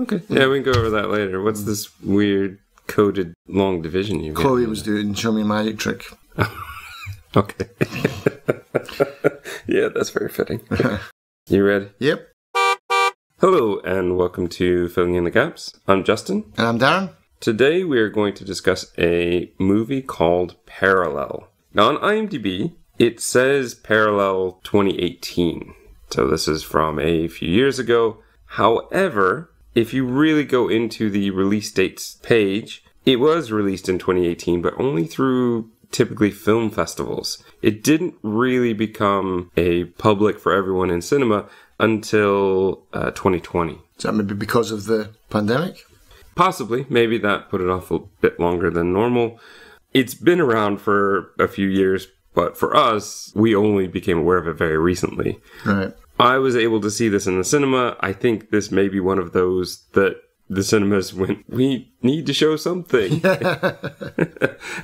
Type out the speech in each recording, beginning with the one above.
Okay. Yeah, we can go over that later. What's this weird coded long division you got? Chloe was doing Show Me a Magic Trick. Okay. Yeah, that's very fitting. You ready? Yep. Hello, and welcome to Filling in the Gaps. I'm Justin. And I'm Darren. Today we are going to discuss a movie called Parallel. Now on IMDb, it says Parallel 2018. So this is from a few years ago. However, if you really go into the release dates page, it was released in 2018, but only through typically film festivals. It didn't really become a public for everyone in cinema until 2020. Is that maybe because of the pandemic? Possibly. Maybe that put it off a bit longer than normal. It's been around for a few years, but for us, we only became aware of it very recently. Right. I was able to see this in the cinema. I think this may be one of those that the cinemas went, we need to show something.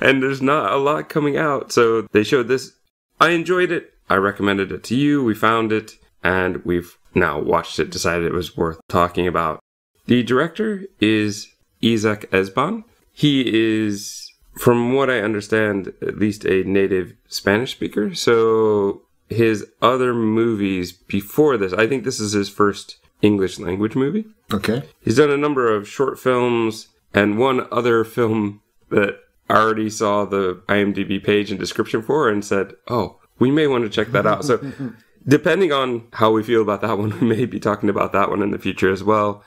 And there's not a lot coming out. So they showed this. I enjoyed it. I recommended it to you. We found it. And we've now watched it, decided it was worth talking about. The director is Isaac Esban. He is, from what I understand, at least a native Spanish speaker. So his other movies before this, I think this is his first English language movie. Okay. He's done a number of short films and one other film that I already saw the IMDb page and description for and said, oh, we may want to check that out. So depending on how we feel about that one, we may be talking about that one in the future as well.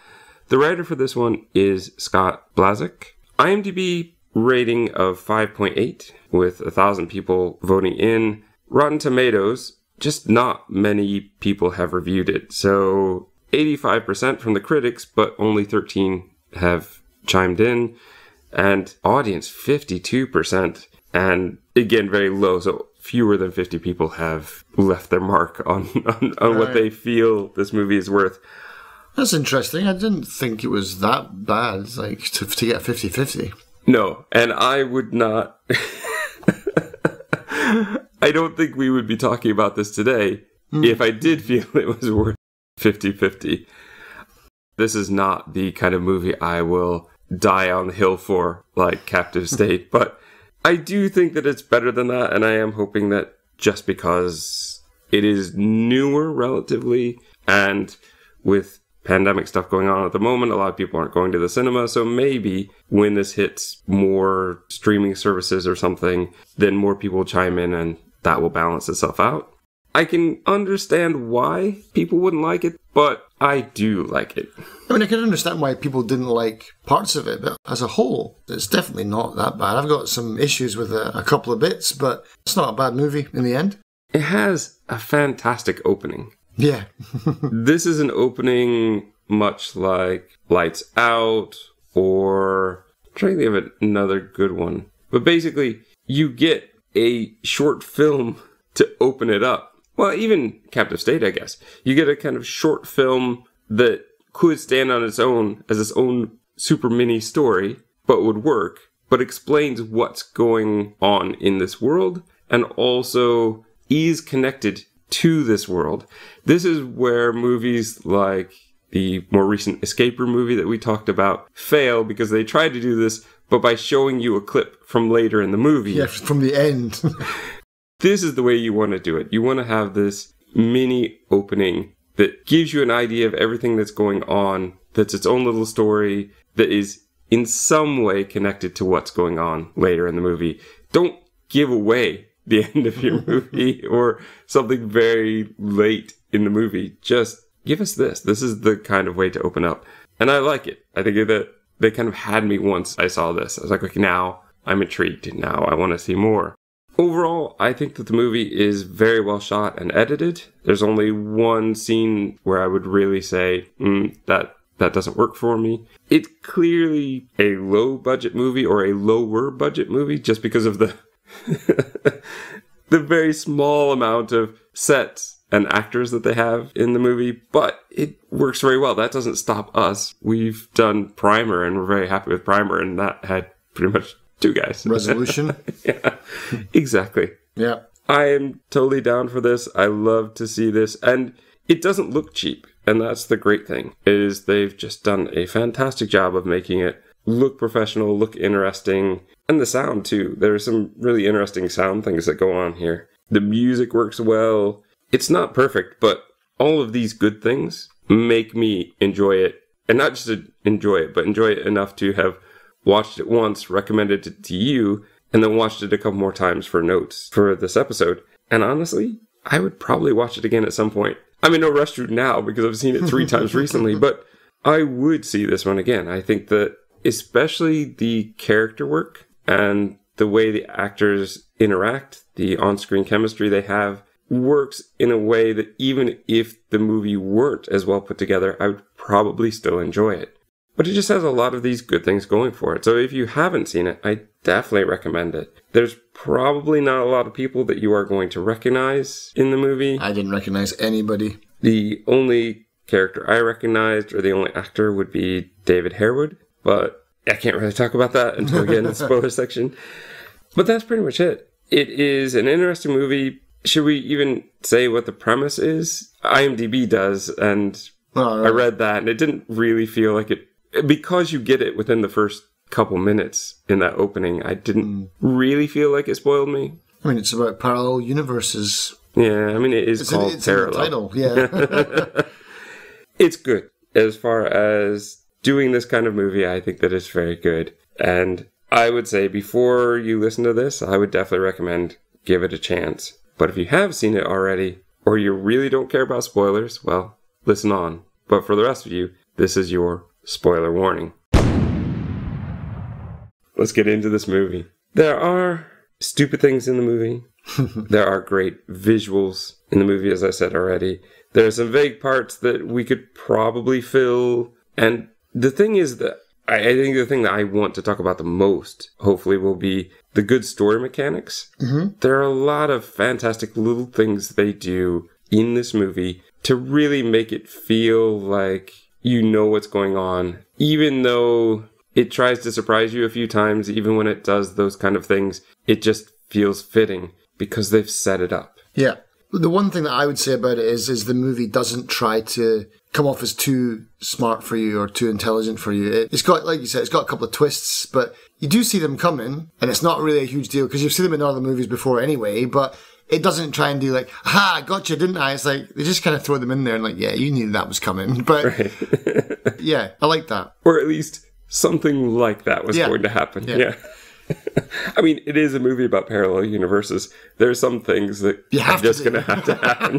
The writer for this one is Scott Blazek. IMDb rating of 5.8 with 1,000 people voting in. Rotten Tomatoes, just not many people have reviewed it. So 85% from the critics, but only 13 have chimed in. And audience, 52%. And again, very low. So fewer than 50 people have left their mark on what they feel this movie is worth. That's interesting. I didn't think it was that bad, like, to get 50-50. No, and I would not... I don't think we would be talking about this today if I did feel it was worth 50-50. This is not the kind of movie I will die on the hill for, like Captive State, but I do think that it's better than that, and I am hoping that just because it is newer relatively, and with pandemic stuff going on at the moment, a lot of people aren't going to the cinema, so maybe when this hits more streaming services or something, then more people will chime in and that will balance itself out. I can understand why people wouldn't like it, but I do like it. I mean, I can understand why people didn't like parts of it, but as a whole, it's definitely not that bad. I've got some issues with a couple of bits, but it's not a bad movie in the end. It has a fantastic opening. Yeah. This is an opening much like Lights Out, or I'm trying to think of another good one. But basically, you get a short film to open it up. Well, even Captive State, I guess. You get a kind of short film that could stand on its own as its own super mini story, but would work, but explains what's going on in this world, and also is connected to this world. This is where movies like the more recent Escape Room movie that we talked about fail, because they tried to do this, but by showing you a clip from later in the movie. Yeah, from the end. This is the way you want to do it. You want to have this mini opening that gives you an idea of everything that's going on, that's its own little story, that is in some way connected to what's going on later in the movie. Don't give away the end of your movie or something very late in the movie. Just give us this. This is the kind of way to open up. And I like it. I think that they kind of had me once I saw this. I was like, okay, now I'm intrigued. Now I want to see more. Overall, I think that the movie is very well shot and edited. There's only one scene where I would really say, that doesn't work for me. It's clearly a low-budget movie or a lower-budget movie just because of the the very small amount of sets and actors that they have in the movie, but it works very well. That doesn't stop us. We've done Primer, and we're very happy with Primer, and that had pretty much 2 guys. Resolution. Yeah, exactly. Yeah. I am totally down for this. I love to see this, and it doesn't look cheap. And that's the great thing, is they've just done a fantastic job of making it look professional, look interesting, and the sound too. There are some really interesting sound things that go on here. The music works well. It's not perfect, but all of these good things make me enjoy it. And not just to enjoy it, but enjoy it enough to have watched it once, recommended it to you, and then watched it a couple more times for notes for this episode. And honestly, I would probably watch it again at some point. I'm in no rush to now because I've seen it 3 times recently, but I would see this one again. I think that especially the character work and the way the actors interact, the on-screen chemistry they have, works in a way that even if the movie weren't as well put together, I would probably still enjoy it. But it just has a lot of these good things going for it. So if you haven't seen it, I definitely recommend it. There's probably not a lot of people that you are going to recognize in the movie. I didn't recognize anybody. The only character I recognized, or the only actor, would be David Harewood. But I can't really talk about that until we get in the spoiler section. But that's pretty much it. It is an interesting movie. Should we even say what the premise is? IMDb does, and I read that, and it didn't really feel like it. Because you get it within the first couple minutes in that opening, I didn't really feel like it spoiled me. I mean, it's about parallel universes. Yeah, I mean, it is called Parallel. It's in the title, yeah. It's good. As far as doing this kind of movie, I think that it's very good. And I would say before you listen to this, I would definitely recommend give it a chance. But if you have seen it already, or you really don't care about spoilers, well, listen on. But for the rest of you, this is your spoiler warning. Let's get into this movie. There are stupid things in the movie. There are great visuals in the movie, as I said already. There are some vague parts that we could probably fill. And the thing is that I think the thing that I want to talk about the most, hopefully, will be the good story mechanics. Mm-hmm. There are a lot of fantastic little things they do in this movie to really make it feel like you know what's going on, even though it tries to surprise you a few times. Even when it does those kind of things, it just feels fitting because they've set it up. Yeah. The one thing that I would say about it is the movie doesn't try to come off as too smart for you or too intelligent for you. It's got, like you said, it's got a couple of twists, but you do see them coming, and it's not really a huge deal because you've seen them in other movies before anyway, but it doesn't try and do like, ha, I got you, didn't I? It's like, they just kind of throw them in there and like, yeah, you knew that was coming. But right. Yeah, I like that. Or at least something like that was going to happen. Yeah. I mean, it is a movie about parallel universes. There are some things that are just going to have to happen.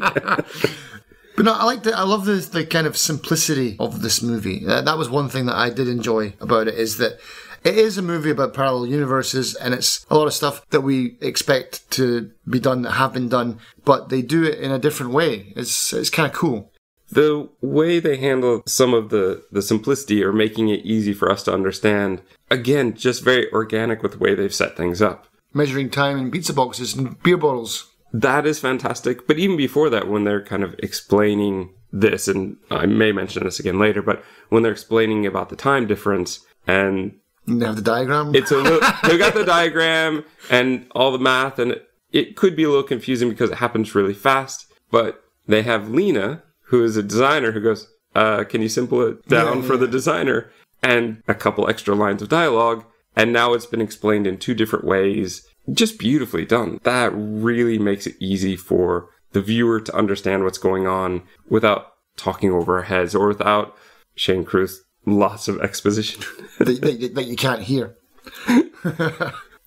But no, I love the kind of simplicity of this movie. That was one thing that I did enjoy about it, is that it is a movie about parallel universes, and it's a lot of stuff that we expect to be done that have been done, but they do it in a different way. It's kind of cool. The way they handle some of the simplicity, or making it easy for us to understand, again, just very organic with the way they've set things up. Measuring time in pizza boxes and beer bottles. That is fantastic. But even before that, when they're kind of explaining this, and I may mention this again later, but when they're explaining about the time difference, and they have the diagram. They've got the diagram and all the math, and it could be a little confusing because it happens really fast. But they have Lena, who is a designer, who goes, can you simple it down for the designer? And a couple extra lines of dialogue. And now it's been explained in 2 different ways. Just beautifully done. That really makes it easy for the viewer to understand what's going on without talking over our heads, or without Shane Carruth lots of exposition. that you can't hear.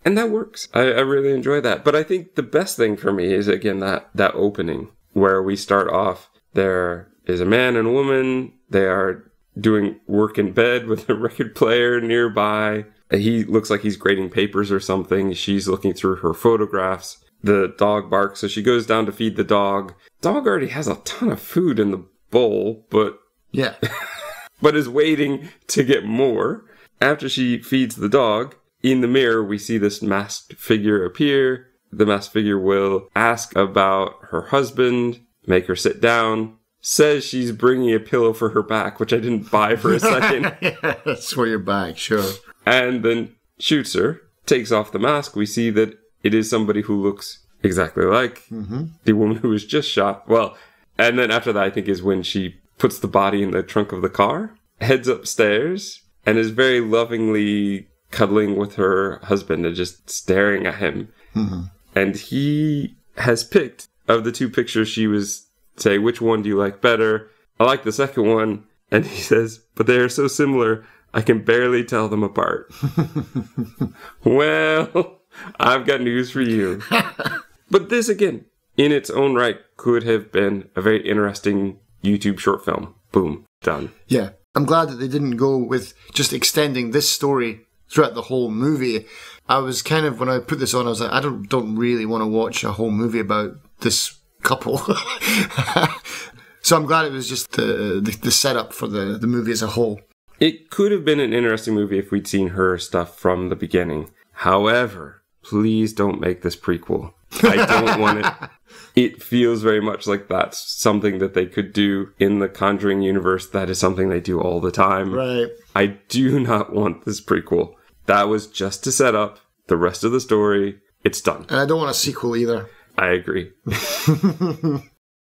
And that works. I really enjoy that. But I think the best thing for me is, again, that opening where we start off. There is a man and a woman. They are doing work in bed with a record player nearby. He looks like he's grading papers or something. She's looking through her photographs. The dog barks, so she goes down to feed the dog. Dog already has a ton of food in the bowl, but yeah, but is waiting to get more. After she feeds the dog, in the mirror, we see this masked figure appear. The masked figure will ask about her husband, make her sit down, says she's bringing a pillow for her back, which I didn't buy for a second. Yeah, that's for your back, sure. And then shoots her, takes off the mask. We see that it is somebody who looks exactly like the woman who was just shot. Well, and then after that, I think, is when she puts the body in the trunk of the car, heads upstairs, and is very lovingly cuddling with her husband and just staring at him. Mm-hmm. And he has picked, of the two pictures, she was saying, which one do you like better? I like the second one. And he says, but they are so similar, I can barely tell them apart. Well, I've got news for you. But this, again, in its own right, could have been a very interesting YouTube short film. Boom. Done. Yeah. I'm glad that they didn't go with just extending this story throughout the whole movie. I was kind of, when I put this on, I was like, I don't really want to watch a whole movie about this couple. So I'm glad it was just the setup for the movie as a whole. It could have been an interesting movie if we'd seen her stuff from the beginning. However, please don't make this prequel. I don't want it. It feels very much like that's something that they could do in the Conjuring universe. That is something they do all the time. Right. I do not want this prequel. That was just to set up the rest of the story. It's done. And I don't want a sequel either. I agree.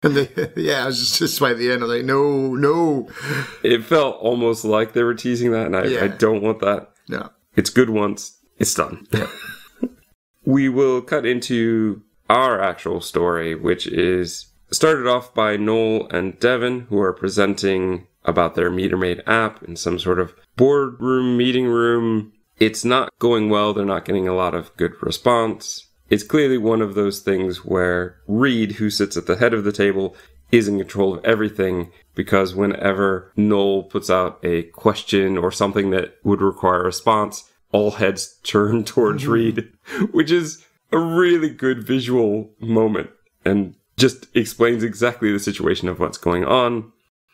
And I was just by the end, I was like, no. It felt almost like they were teasing that, and I don't want that. No. It's good once. It's done. Yeah. We will cut into our actual story, which is started off by Noel and Devon, who are presenting about their Meter Maid app in some sort of boardroom, meeting room. It's not going well. They're not getting a lot of good response. It's clearly one of those things where Reed, who sits at the head of the table, is in control of everything, because whenever Noel puts out a question or something that would require a response, all heads turn towards Reed, which is a really good visual moment and just explains exactly the situation of what's going on.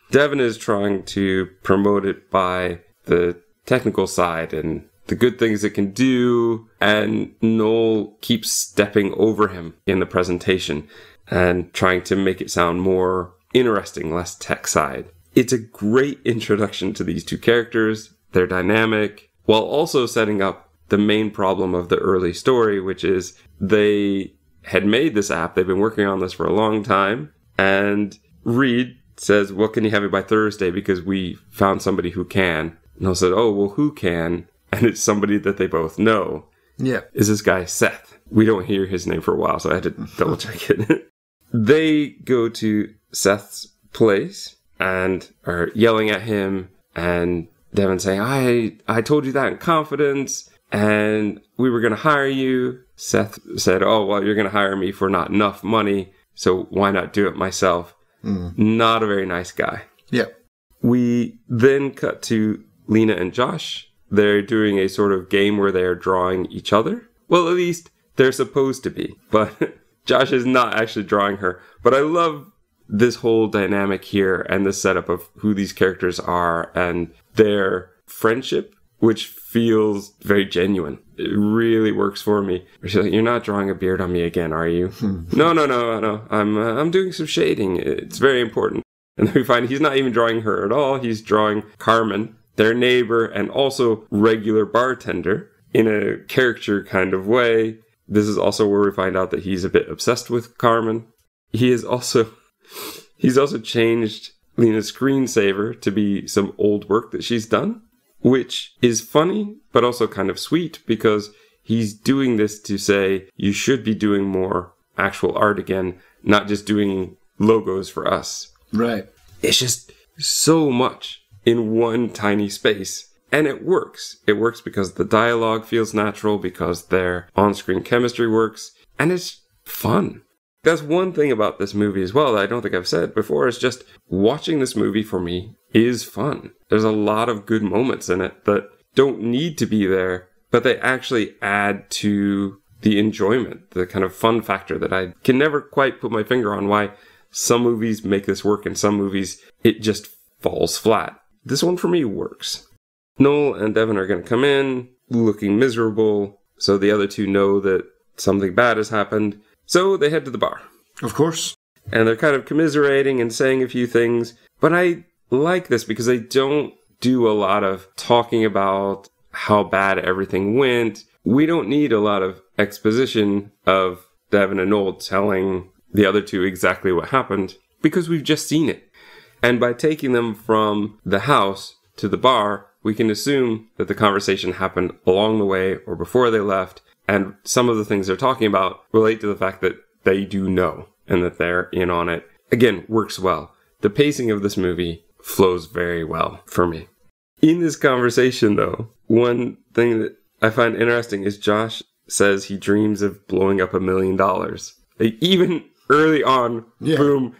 Devon is trying to promote it by the technical side and the good things it can do, and Noel keeps stepping over him in the presentation and trying to make it sound more interesting, less tech side. It's a great introduction to these two characters, their dynamic, while also setting up the main problem of the early story, which is they had made this app, they've been working on this for a long time, and Reed says, well, can you have it by Thursday because we found somebody who can? And Noel said, oh, well, who can? And it's somebody that they both know. Yeah. Is this guy Seth? We don't hear his name for a while, so I had to double check it. They go to Seth's place and are yelling at him, and Devon saying, I told you that in confidence, and we were going to hire you. Seth said, oh, well, you're going to hire me for not enough money, so why not do it myself? Not a very nice guy. Yeah. We then cut to Lena and Josh. They're doing a sort of game where they're drawing each other. Well, at least they're supposed to be. But Josh is not actually drawing her. But I love this whole dynamic here and the setup of who these characters are and their friendship, which feels very genuine. It really works for me. She's like, you're not drawing a beard on me again, are you? No. I'm doing some shading. It's very important. And then we find he's not even drawing her at all. He's drawing Carmen, their neighbor and also regular bartender, in a caricature kind of way. This is also where we find out that he's a bit obsessed with Carmen. He's also changed Lena's screensaver to be some old work that she's done, which is funny, but also kind of sweet, because he's doing this to say, you should be doing more actual art again, not just doing logos for us. Right. It's just so much in one tiny space. And it works. It works because the dialogue feels natural, because their on-screen chemistry works, and it's fun. That's one thing about this movie as well that I don't think I've said before, is just watching this movie for me is fun. There's a lot of good moments in it that don't need to be there, but they actually add to the enjoyment, the kind of fun factor that I can never quite put my finger on why some movies make this work and some movies it just falls flat. This one for me works. Noel and Devon are going to come in looking miserable, so the other two know that something bad has happened. So they head to the bar. Of course. And they're kind of commiserating and saying a few things. But I like this because they don't do a lot of talking about how bad everything went. We don't need a lot of exposition of Devon and Noel telling the other two exactly what happened, because we've just seen it. And by taking them from the house to the bar, we can assume that the conversation happened along the way or before they left. And some of the things they're talking about relate to the fact that they do know and that they're in on it. Again, works well. The pacing of this movie flows very well for me. In this conversation, though, one thing that I find interesting is Josh says he dreams of blowing up $1 million. Like, even early on, boom,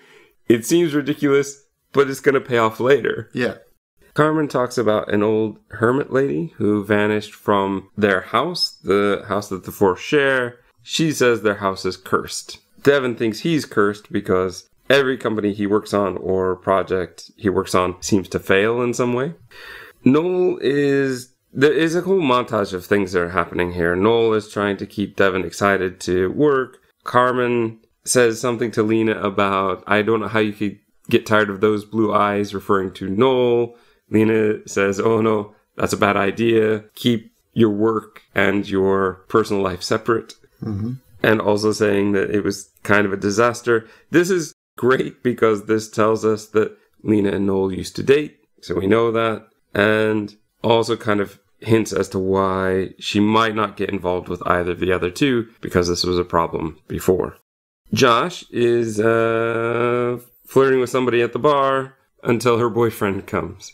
it seems ridiculous, but it's going to pay off later. Yeah. Carmen talks about an old hermit lady who vanished from their house, the house that the four share. She says their house is cursed. Devin thinks he's cursed because every company he works on or project he works on seems to fail in some way. There is a whole montage of things that are happening here. Noel is trying to keep Devin excited to work. Carmen says something to Lena about, I don't know how you could get tired of those blue eyes, referring to Noel. Lena says, oh no, that's a bad idea. Keep your work and your personal life separate. Mm-hmm. And also saying that it was kind of a disaster. This is great because this tells us that Lena and Noel used to date. So we know that. And also kind of hints as to why she might not get involved with either of the other two, because this was a problem before. Josh is flirting with somebody at the bar until her boyfriend comes.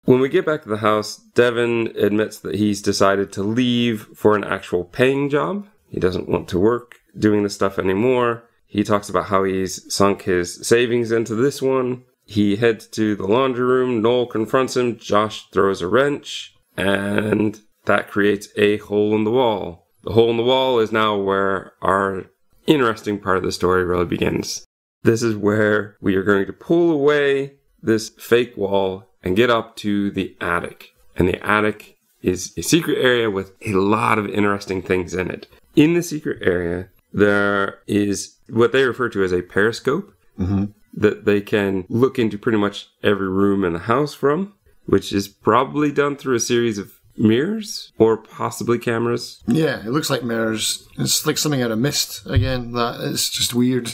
When we get back to the house, Devin admits that he's decided to leave for an actual paying job. He doesn't want to work doing this stuff anymore. He talks about how he's sunk his savings into this one. He heads to the laundry room. Noel confronts him. Josh throws a wrench, and that creates a hole in the wall. The hole in the wall is now where our interesting part of the story really begins. This is where we are going to pull away this fake wall and get up to the attic. And the attic is a secret area with a lot of interesting things in it. In the secret area, there is what they refer to as a periscope. Mm-hmm. That they can look into pretty much every room in the house from, which is probably done through a series of mirrors or possibly cameras. Yeah, it looks like mirrors. It's like something out of Mist again. That it's just weird.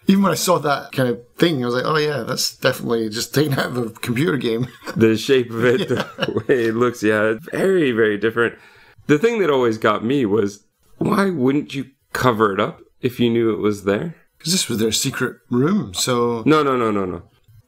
Even when I saw that kind of thing, I was like, oh yeah, that's definitely just taken out of a computer game. The shape of it, the way it looks, yeah, very, very different. The thing that always got me was, why wouldn't you cover it up if you knew it was there? Because this was their secret room, so... No.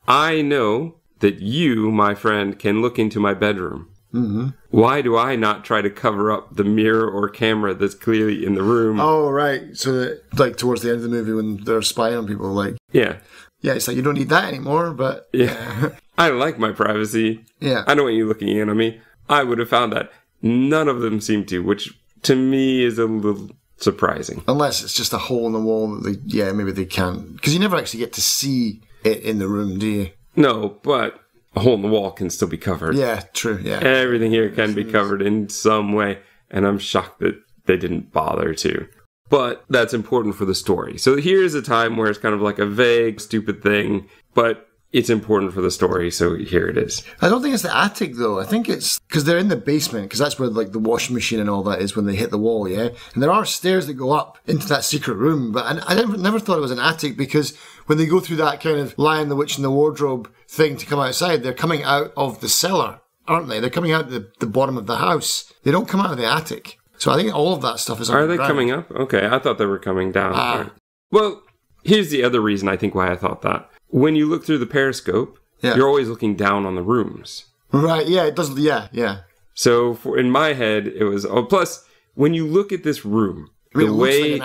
I know that you, my friend, can look into my bedroom. Mm-hmm. Why do I not try to cover up the mirror or camera that's clearly in the room? Oh, right. So, that, like, towards the end of the movie when they're spying on people, like... Yeah. Yeah, it's like, you don't need that anymore, but... Yeah. I like my privacy. Yeah. I don't want you looking in on me. I would have found that. None of them seem to, which to me is a little... surprising. Unless it's just a hole in the wall that maybe they can't. Because you never actually get to see it in the room, do you? No, but a hole in the wall can still be covered. Yeah, true, yeah. Everything here can be covered in some way, and I'm shocked that they didn't bother to. But that's important for the story. So here's a time where it's kind of like a vague, stupid thing, but it's important for the story, so here it is. I don't think it's the attic, though. I think it's... Because they're in the basement, because that's where, like, the washing machine and all that is when they hit the wall, yeah? And there are stairs that go up into that secret room, but I never thought it was an attic, because when they go through that kind of Lion, the Witch, and the Wardrobe thing to come outside, they're coming out of the cellar, aren't they? They're coming out the bottom of the house. They don't come out of the attic. So I think all of that stuff is underground. Are they coming up? Okay, I thought they were coming down. Right. Well, here's the other reason I think why I thought that. When you look through the periscope, you're always looking down on the rooms. Right, yeah, it does, yeah. So in my head, it was... Oh, plus, when you look at this room, the way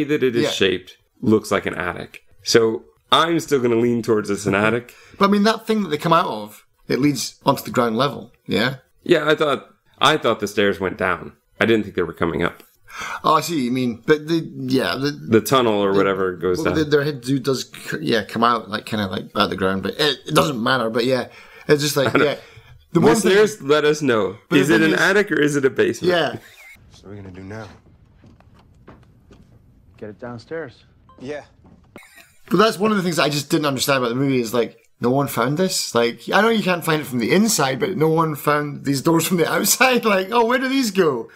that it is shaped looks like an attic. So I'm still going to lean towards it's an attic. But I mean, that thing that they come out of, it leads onto the ground level, yeah? Yeah, I thought the stairs went down. I didn't think they were coming up. Oh, I see what you mean. But the tunnel or whatever goes down. Their head does, come out like kind of like at the ground. But it doesn't matter. But yeah, it's just like, yeah. The listeners, let us know. Is it an attic or is it a basement? Yeah. So what are we going to do now? Get it downstairs. Yeah. But that's one of the things I just didn't understand about the movie is like, no one found this. Like, I know you can't find it from the inside, but no one found these doors from the outside. Like, oh, where do these go?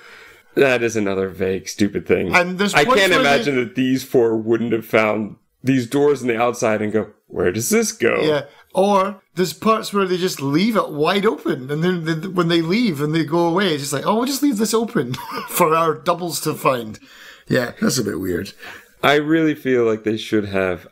That is another vague, stupid thing. And I can't imagine that these four wouldn't have found these doors on the outside and go, where does this go? Yeah. Or there's parts where they just leave it wide open, and then when they leave and they go away, it's just like, oh, we'll just leave this open for our doubles to find. Yeah, that's a bit weird. I really feel like they should have.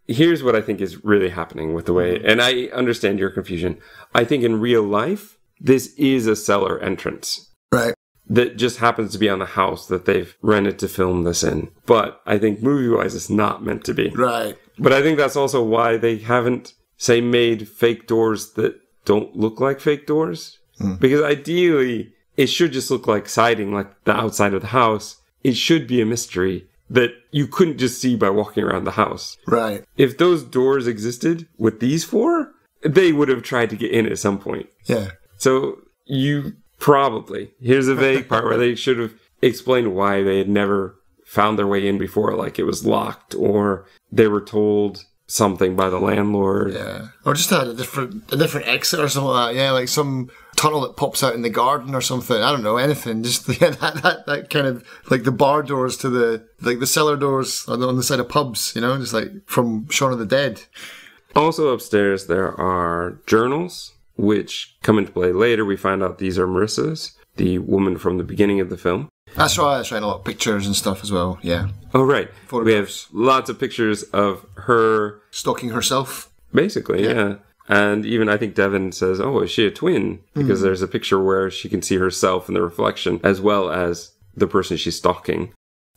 Here's what I think is really happening with the way, and I understand your confusion. I think in real life, this is a cellar entrance. Right. That just happens to be on the house that they've rented to film this in. But I think movie-wise, it's not meant to be. Right. But I think that's also why they haven't, say, made fake doors that don't look like fake doors. Because ideally, it should just look like siding, like the outside of the house. It should be a mystery that you couldn't just see by walking around the house. Right. If those doors existed with these four, they would have tried to get in at some point. Yeah. So you probably, here's a vague part where they should have explained why they had never found their way in before, like it was locked or they were told something by the landlord. Yeah. Or just had a different exit or something like that. Yeah, like some tunnel that pops out in the garden or something. I don't know, anything. Just that kind of, like the bar doors to the cellar doors on the side of pubs, you know, just like from Shaun of the Dead. Also upstairs, there are journals, which come into play later. We find out these are Marissa's, the woman from the beginning of the film. That's right. A lot of pictures and stuff as well. Yeah. Oh, right. Photographs. We have lots of pictures of her Stalking herself. basically, yeah. And even I think Devin says, oh, is she a twin? Because there's a picture where she can see herself in the reflection as well as the person she's stalking.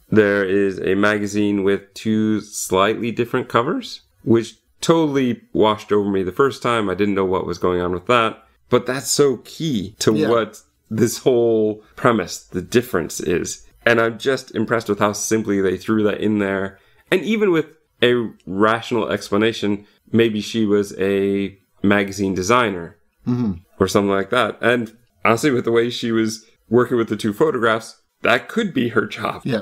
There is a magazine with two slightly different covers, which totally washed over me the first time. I didn't know what was going on with that. But that's so key to what this whole premise, the difference is. And I'm just impressed with how simply they threw that in there. And even with a rational explanation, maybe she was a magazine designer or something like that. And honestly, with the way she was working with the two photographs, that could be her job. Yeah.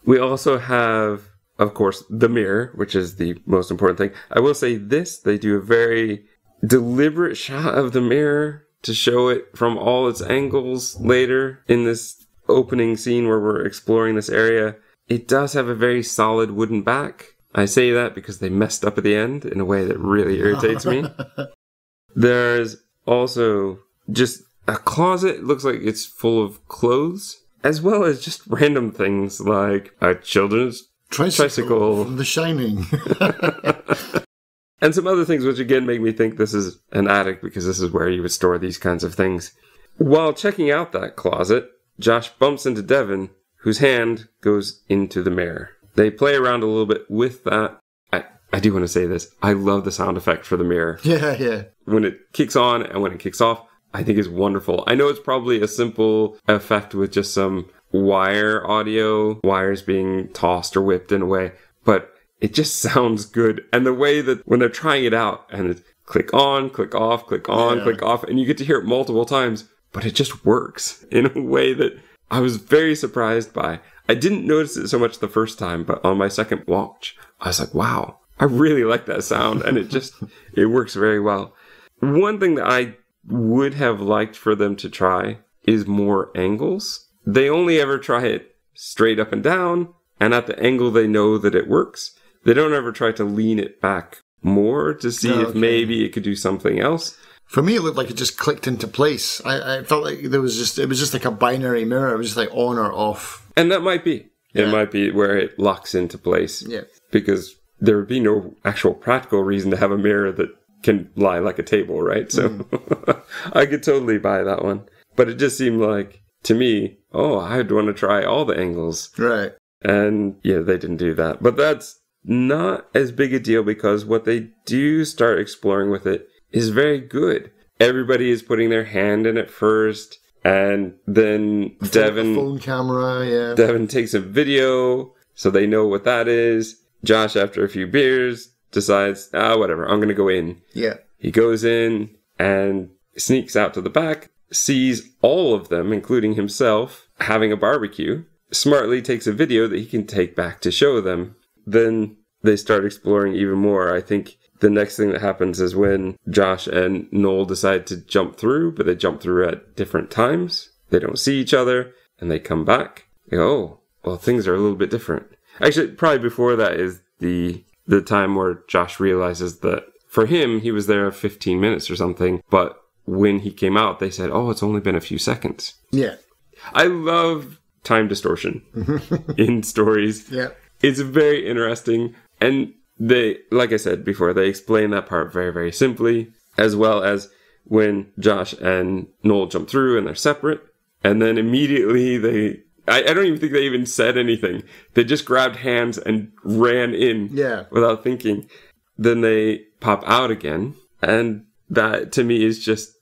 We also have, of course, the mirror, which is the most important thing. I will say this, they do a very deliberate shot of the mirror to show it from all its angles later in this opening scene where we're exploring this area. It does have a very solid wooden back. I say that because they messed up at the end in a way that really irritates me. There's also just a closet. It looks like it's full of clothes, as well as just random things like a children's tricycle from The Shining. And some other things which again make me think this is an attic because this is where you would store these kinds of things. While checking out that closet, Josh bumps into Devin, whose hand goes into the mirror. They play around a little bit with that. I do want to say this. I love the sound effect for the mirror. Yeah. When it kicks on and when it kicks off, I think is wonderful. I know it's probably a simple effect with just some wire audio, wires being tossed or whipped in a way, but it just sounds good. And the way that when they're trying it out and it's click on, click off, click on, click off, and you get to hear it multiple times, but it just works in a way that I was very surprised by. I didn't notice it so much the first time, but on my second watch, I was like, wow, I really like that sound. And it works very well. One thing that I would have liked for them to try is more angles. They only ever try it straight up and down, and at the angle they know that it works. They don't ever try to lean it back more to see if maybe it could do something else. For me, it looked like it just clicked into place. I felt like it was just like a binary mirror. It was just like on or off. And that might be. It might be where it locks into place. Yeah. Because there would be no actual practical reason to have a mirror that can lie like a table, right? So I could totally buy that one. But it just seemed like, to me, I'd want to try all the angles. Right. And yeah, they didn't do that. But that's not as big a deal because what they do start exploring with it is very good. Everybody is putting their hand in it first, and then phone camera, Devin takes a video, so they know what that is. Josh, after a few beers, decides, whatever, I'm going to go in. Yeah. He goes in and sneaks out to the back, sees all of them, including himself, having a barbecue, smartly takes a video that he can take back to show them. Then they start exploring even more. I think the next thing that happens is when Josh and Noel decide to jump through, but they jump through at different times. They don't see each other, and they come back. They go, well, things are a little bit different. Actually, probably before that is the time where Josh realizes that for him, he was there 15 minutes or something, but when he came out, they said, oh, it's only been a few seconds. Yeah. I love time distortion in stories. Yeah. It's very interesting. And they, like I said before, they explain that part very, very simply, as well as when Josh and Noel jump through and they're separate. And then immediately I don't even think they even said anything. They just grabbed hands and ran in without thinking. Then they pop out again. And that to me is just,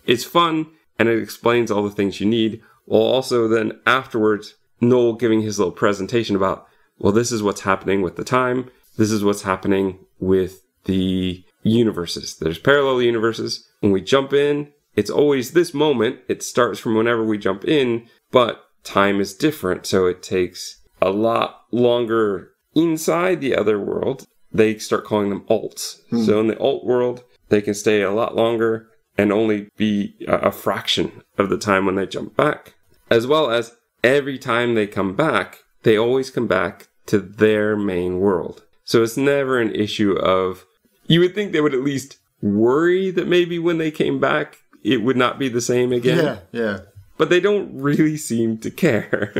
it's fun and it explains all the things you need. While also then afterwards, Noel giving his little presentation about, well, this is what's happening with the time. This is what's happening with the universes. There's parallel universes. When we jump in, it's always this moment. It starts from whenever we jump in, but time is different. So it takes a lot longer inside the other world. They start calling them alts. So in the alt world, they can stay a lot longer and only be a fraction of the time when they jump back. As well as every time they come back, they always come back to their main world. So it's never an issue of, you would think they would at least worry that maybe when they came back, it would not be the same again. Yeah. But they don't really seem to care.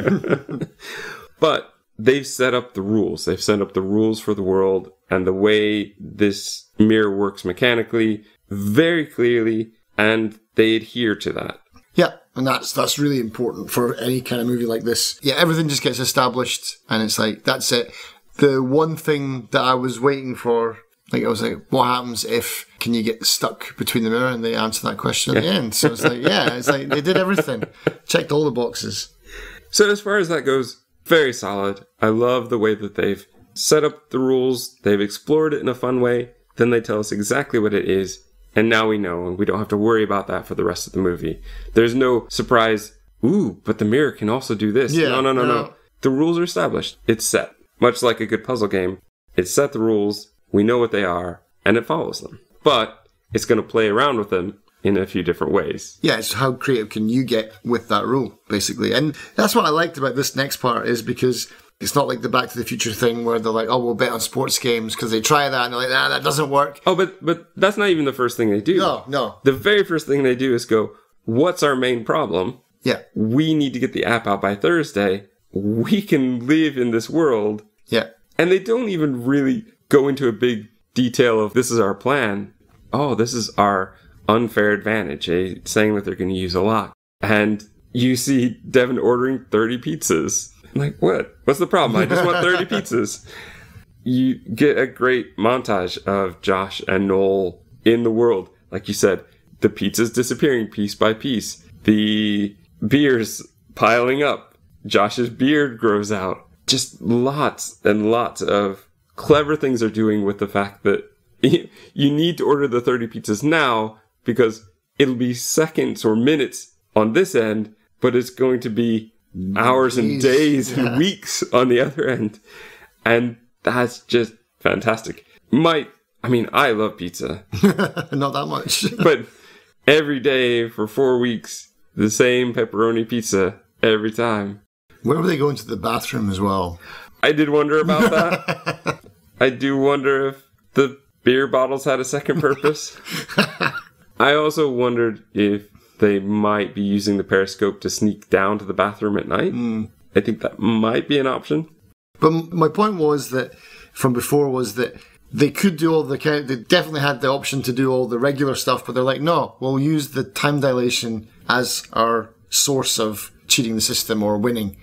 But they've set up the rules. They've set up the rules for the world and the way this mirror works mechanically very clearly, and they adhere to that. Yeah, and that's really important for any kind of movie like this. Yeah, everything just gets established, and it's like, that's it. The one thing that I was waiting for, like, I was like, what happens if, can you get stuck between the mirror? And they answer that question at the end. So it's like, yeah, it's like, they did everything. Checked all the boxes. So as far as that goes, very solid. I love the way that they've set up the rules. They've explored it in a fun way. Then they tell us exactly what it is. And now we know, and we don't have to worry about that for the rest of the movie. There's no surprise, ooh, but the mirror can also do this. Yeah, No. The rules are established. It's set. Much like a good puzzle game, it's set the rules, we know what they are, and it follows them. But it's going to play around with them in a few different ways. Yeah, it's how creative can you get with that rule, basically. And that's what I liked about this next part, is because it's not like the Back to the Future thing where they're like, oh, we'll bet on sports games, because they try that and they're like, nah, that doesn't work. Oh, but that's not even the first thing they do. No. The very first thing they do is go, what's our main problem? Yeah. We need to get the app out by Thursday. We can live in this world. Yeah. And they don't even really go into a big detail of, this is our plan. Oh, this is our unfair advantage, saying that they're going to use a lot. And you see Devin ordering 30 pizzas. I'm like, what? What's the problem? I just want 30 pizzas. You get a great montage of Josh and Noel in the world. Like you said, the pizza's disappearing piece by piece. The beer's piling up. Josh's beard grows out. Just lots and lots of clever things they're doing with the fact that you need to order the 30 pizzas now because it'll be seconds or minutes on this end, but it's going to be hours and days and weeks on the other end. And that's just fantastic. I love pizza. Not that much. But every day for 4 weeks, the same pepperoni pizza every time. Where were they going to the bathroom as well? I did wonder about that. I do wonder if the beer bottles had a second purpose. I also wondered if they might be using the periscope to sneak down to the bathroom at night. I think that might be an option. But my point was that, from before, was that they could do all they definitely had the option to do all the regular stuff, but they're like, no, we'll use the time dilation as our source of cheating the system or winning.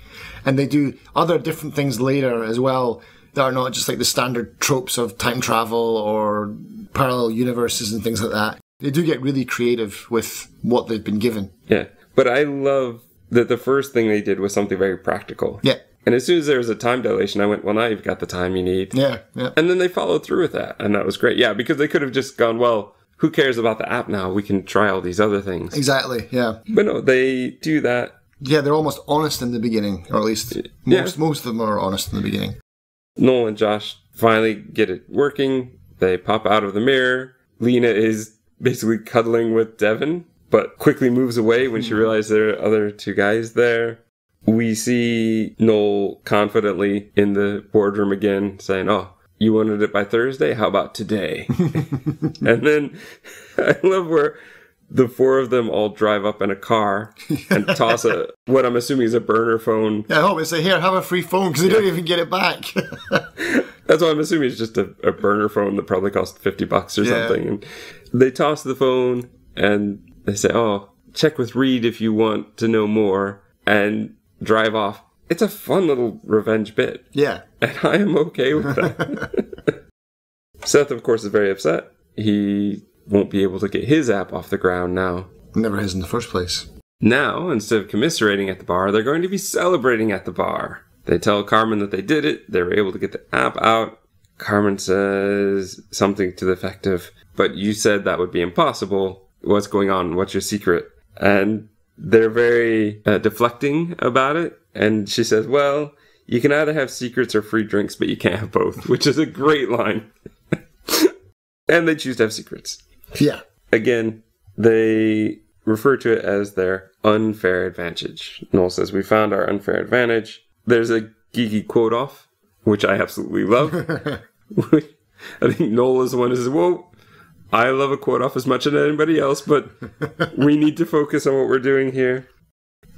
And they do other different things later as well that are not just like the standard tropes of time travel or parallel universes and things like that. They do get really creative with what they've been given. Yeah, but I love that the first thing they did was something very practical. Yeah. And as soon as there was a time dilation, I went, well, now you've got the time you need. Yeah. And then they followed through with that, and that was great. Yeah, because they could have just gone, well, who cares about the app now? We can try all these other things. Exactly, yeah. But no, they do that. Yeah, they're almost honest in the beginning, or at least most of them are honest in the beginning. Noel and Josh finally get it working. They pop out of the mirror. Lena is basically cuddling with Devin, but quickly moves away when she realizes there are other two guys there. We see Noel confidently in the boardroom again saying, oh, You wanted it by Thursday? How about today? And then I love where the four of them all drive up in a car and toss what I'm assuming is a burner phone. Yeah, I hope it's like, here, have a free phone, because they don't even get it back. That's what I'm assuming is just a burner phone that probably cost $50 or something. And they toss the phone and they say, oh, check with Reed if you want to know more, and drive off. It's a fun little revenge bit. Yeah. And I am okay with that. Seth, of course, is very upset. He won't be able to get his app off the ground now. Never has in the first place. Now, instead of commiserating at the bar, they're going to be celebrating at the bar. They tell Carmen that they did it. They were able to get the app out. Carmen says something to the effect of, but you said that would be impossible. What's going on? What's your secret? And they're very deflecting about it. And she says, well, you can either have secrets or free drinks, but you can't have both, which is a great line. And they choose to have secrets. Yeah. Again, they refer to it as their unfair advantage. Noel says, we found our unfair advantage. There's a geeky quote off, which I absolutely love. I think Noel is the one who says, whoa, I love a quote off as much as anybody else, but we need to focus on what we're doing here.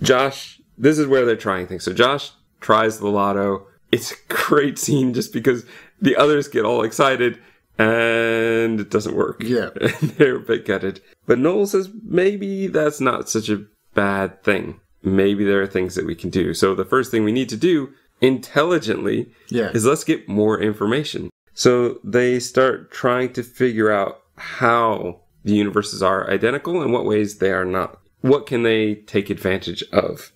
Josh, this is where they're trying things. So Josh tries the lotto. It's a great scene just because the others get all excited and it doesn't work. Yeah. And they're a bit gutted. But Noel says maybe that's not such a bad thing. Maybe there are things that we can do. So the first thing we need to do intelligently is let's get more information. So they start trying to figure out how the universes are identical and what ways they are not. What can they take advantage of?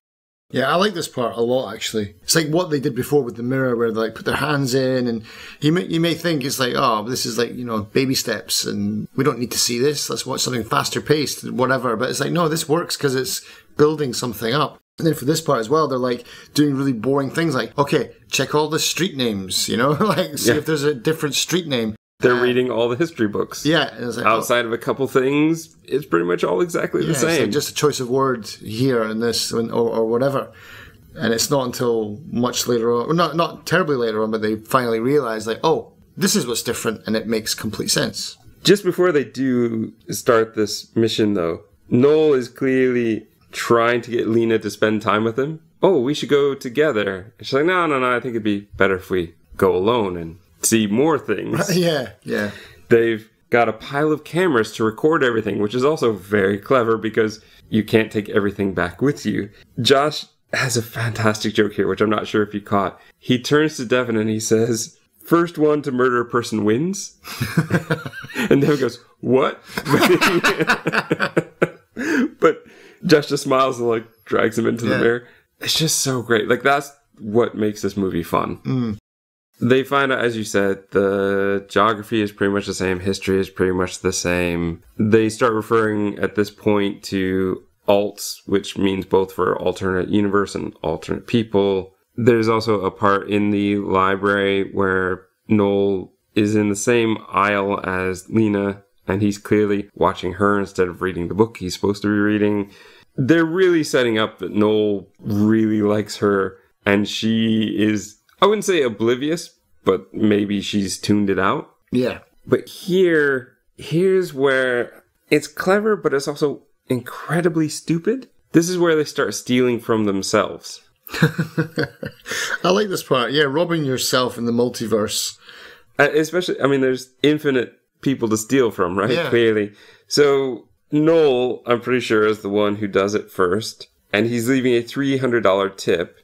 Yeah, I like this part a lot, actually. It's like what they did before with the mirror, where they like put their hands in, and you may think it's like, oh, this is like, you know, baby steps, and we don't need to see this. Let's watch something faster paced, whatever. But it's like, no, this works because it's building something up. And then for this part as well, they're like doing really boring things, like, okay, check all the street names, you know, like see if there's a different street name. They're reading all the history books. Yeah. And it's like, outside of a couple things, it's pretty much all exactly the same. It's like just a choice of words here and this or whatever. And it's not until much later on, not terribly later on, but they finally realize, like, oh, this is what's different, and it makes complete sense. Just before they do start this mission, though, Noel is clearly trying to get Lena to spend time with him. Oh, we should go together. And she's like, no, I think it'd be better if we go alone and see more things. Yeah. They've got a pile of cameras to record everything, which is also very clever because you can't take everything back with you. Josh has a fantastic joke here, which I'm not sure if you caught. He turns to Devin and he says, first one to murder a person wins. And Devin goes, what? But Josh just smiles and like drags him into the mirror. It's just so great. Like, that's what makes this movie fun. They find out, as you said, the geography is pretty much the same. History is pretty much the same. They start referring at this point to alts, which means both for alternate universe and alternate people. There's also a part in the library where Noel is in the same aisle as Lena, and he's clearly watching her instead of reading the book he's supposed to be reading. They're really setting up that Noel really likes her, and she is, I wouldn't say oblivious, but maybe she's tuned it out. Yeah. But here's where it's clever, but it's also incredibly stupid. This is where they start stealing from themselves. I like this part. Yeah, robbing yourself in the multiverse. Especially, I mean, there's infinite people to steal from, right? Yeah. Clearly. So Noel, I'm pretty sure, is the one who does it first. And he's leaving a $300 tip,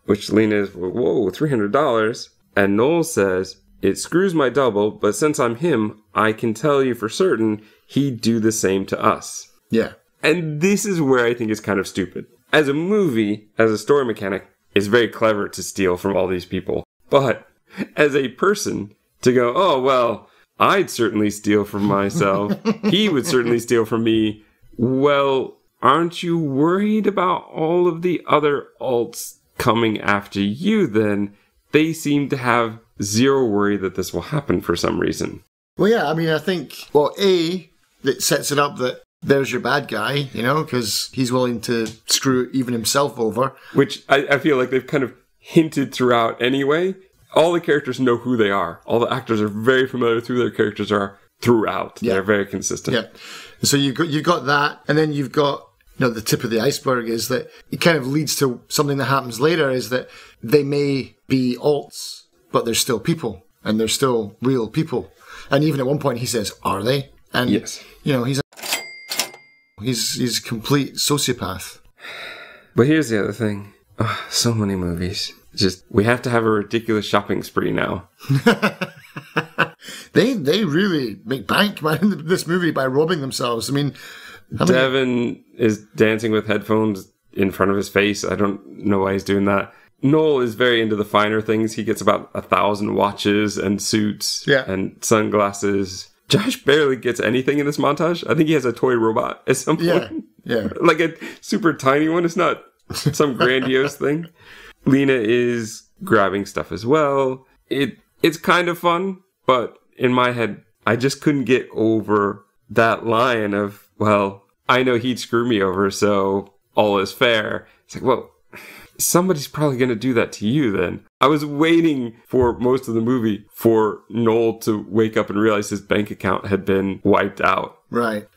which Lena is, whoa, $300? And Noel says, it screws my double, but since I'm him, I can tell you for certain he'd do the same to us. Yeah. And this is where I think it's kind of stupid. As a movie, as a story mechanic, it's very clever to steal from all these people. But as a person, to go, oh, well, I'd certainly steal from myself. He would certainly steal from me. Well, aren't you worried about all of the other alts coming after you then? They seem to have zero worry that this will happen for some reason. Well, yeah, I mean, I think, well, that sets it up that there's your bad guy, you know, because he's willing to screw even himself over. Which I feel like they've kind of hinted throughout anyway. all the characters know who they are. All the actors are very familiar with who their characters are throughout. Yeah. They're very consistent. Yeah. So you've got that, and then you've got, the tip of the iceberg is that it kind of leads to something that happens later, is that they may be alts, but they're still people, and they're still real people. And even at one point he says, "Are they?" And Yes. he's a complete sociopath. But here's the other thing. Oh, so many movies. Just, we have to have a ridiculous shopping spree now. They really make bank, man, in this movie by robbing themselves. I mean, Devin is dancing with headphones in front of his face. I don't know why he's doing that. Noel is very into the finer things. He gets about 1,000 watches and suits and sunglasses. Josh barely gets anything in this montage. I think he has a toy robot at some point. Yeah. Like a super tiny one. It's not some grandiose thing. Lena is grabbing stuff as well. It's kind of fun, but in my head, I just couldn't get over that line of, well, I know he'd screw me over, so all is fair. It's like, well, somebody's probably going to do that to you then. I was waiting for most of the movie for Noel to wake up and realize his bank account had been wiped out. Right.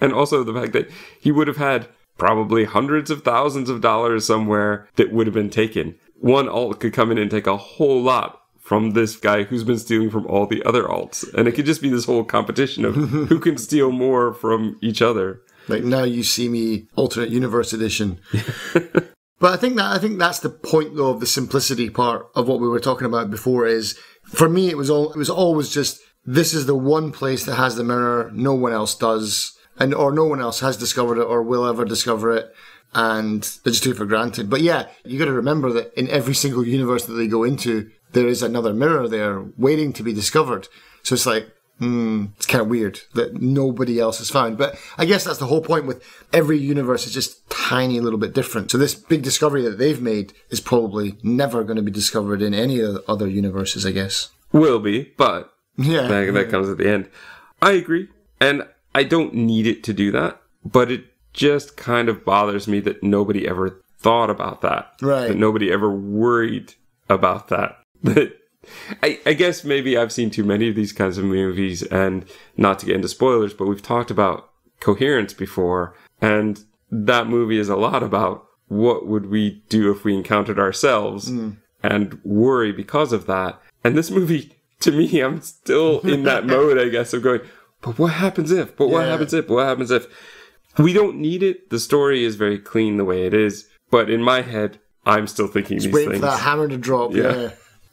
And also the fact that he would have had probably hundreds of thousands of dollars somewhere that would have been taken. One alt could come in and take a whole lot from this guy who's been stealing from all the other alts. And it could just be this whole competition of who can steal more from each other. Like Now You See Me alternate universe edition. But I think that's the point, though, of the simplicity part of what we were talking about before. Is, for me, it was always just, this is the one place that has the mirror, no one else does, or no one else has discovered it or will ever discover it, and they just took it for granted. But yeah, you got to remember that in every single universe that they go into, there is another mirror there waiting to be discovered. So it's like, it's kind of weird that nobody else has found. But I guess that's the whole point. With every universe is just tiny little bit different. So this big discovery that they've made is probably never going to be discovered in any of the other universes, I guess. Will be, but Yeah. that comes at the end. I agree. And I don't need it to do that, but it just kind of bothers me that nobody ever thought about that. Right. That nobody ever worried about that. That I guess maybe I've seen too many of these kinds of movies, and not to get into spoilers, but we've talked about Coherence before, and that movie is a lot about what would we do if we encountered ourselves and worry because of that. And this movie, to me, I'm still in that mode, I guess, of going, but what happens if? But what happens if? But what happens if? We don't need it. The story is very clean the way it is. But in my head, I'm still thinking these Waiting things. for that hammer to drop. Yeah.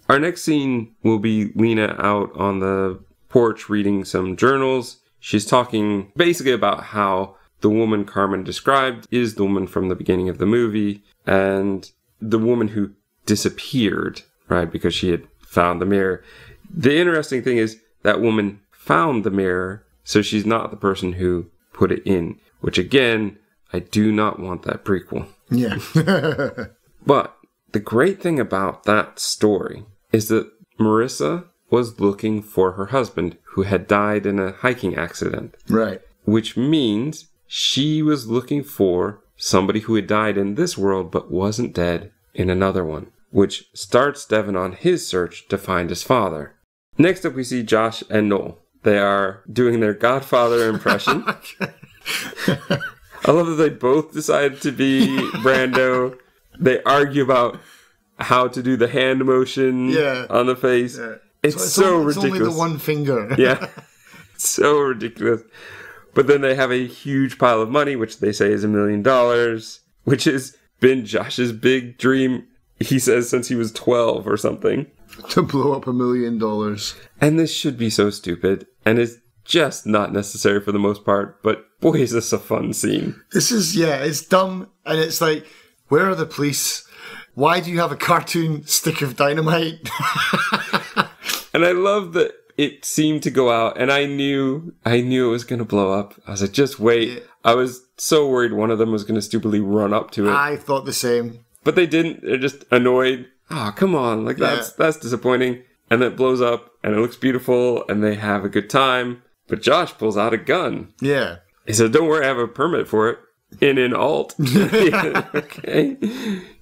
Our next scene will be Lena out on the porch reading some journals. She's talking basically about how the woman Carmen described is the woman from the beginning of the movie, and the woman who disappeared, right, because she had found the mirror. The interesting thing is that woman found the mirror, so she's not the person who put it in, which again, I do not want that prequel. Yeah. But the great thing about that story is that Marissa was looking for her husband, who had died in a hiking accident. Right. Which means she was looking for somebody who had died in this world but wasn't dead in another one, which starts Devin on his search to find his father. Next up, we see Josh and Noel. They are doing their Godfather impression. I love that they both decide to be Brando. They argue about how to do the hand motion on the face. Yeah. It's so ridiculous. It's only the one finger. Yeah. It's so ridiculous. But then they have a huge pile of money, which they say is $1 million, which has been Josh's big dream, he says, since he was 12 or something. To blow up $1 million. And this should be so stupid, and it's just not necessary for the most part, but boy, is this a fun scene. This is, it's dumb, and it's like, where are the police? Why do you have a cartoon stick of dynamite? And I love that it seemed to go out, and I knew it was going to blow up. I was like, just wait. Yeah. I was so worried one of them was going to stupidly run up to it. I thought the same. But they didn't. They're just annoyed. Oh, come on. Like, that's disappointing. And then it blows up, and it looks beautiful, and they have a good time. But Josh pulls out a gun. Yeah. He says, don't worry, I have a permit for it. In an alt. Okay.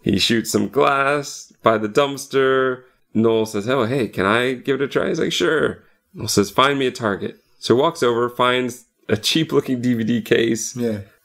He shoots some glass by the dumpster. Noel says, oh, hey, can I give it a try? He's like, sure. Noel says, find me a target. So he walks over, finds a cheap-looking DVD case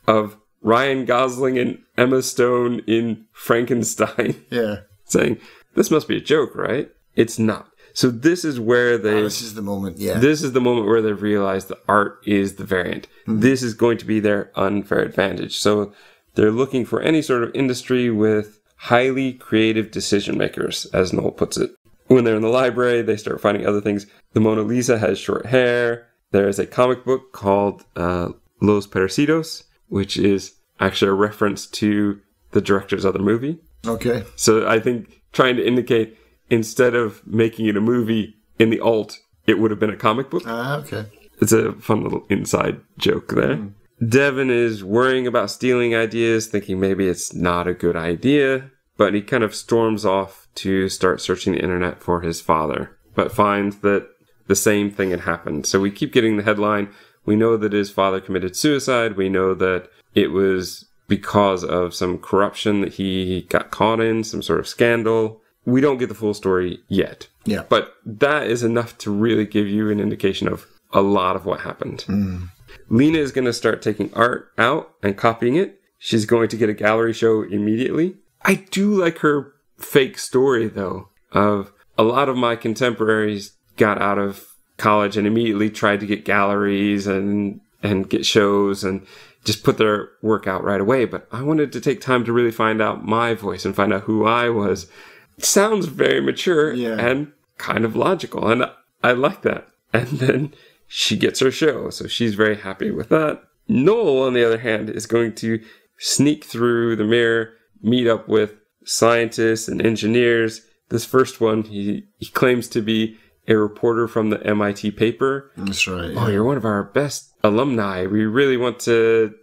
of Ryan Gosling and Emma Stone in Frankenstein. Yeah. Saying, this must be a joke, right? It's not. So this is where this is the moment, This is the moment where they've realized the art is the variant. Mm-hmm. This is going to be their unfair advantage. So they're looking for any sort of industry with highly creative decision makers, as Noel puts it. When they're in the library, they start finding other things. The Mona Lisa has short hair. There is a comic book called Los Parecidos, which is actually a reference to the director's other movie. Okay. So I think trying to indicate, instead of making it a movie in the alt, it would have been a comic book. Okay. It's a fun little inside joke there. Mm. Devin is worrying about stealing ideas, thinking maybe it's not a good idea, but he kind of storms off to start searching the internet for his father, but finds that the same thing had happened. So we keep getting the headline. We know that his father committed suicide. We know that it was because of some corruption that he got caught in, some sort of scandal. We don't get the full story yet. Yeah. But that is enough to really give you an indication of a lot of what happened. Mm. Lena is going to start taking art out and copying it. She's going to get a gallery show immediately. I do like her fake story, though, of a lot of my contemporaries got out of college and immediately tried to get galleries and get shows and just put their work out right away. But I wanted to take time to really find out my voice and find out who I was. It sounds very mature and kind of logical, and I like that. And then she gets her show, so she's very happy with that. Noel, on the other hand, is going to sneak through the mirror, meet up with scientists and engineers. This first one, he claims to be a reporter from the MIT paper. That's right. Yeah. Oh, you're one of our best alumni. We really want to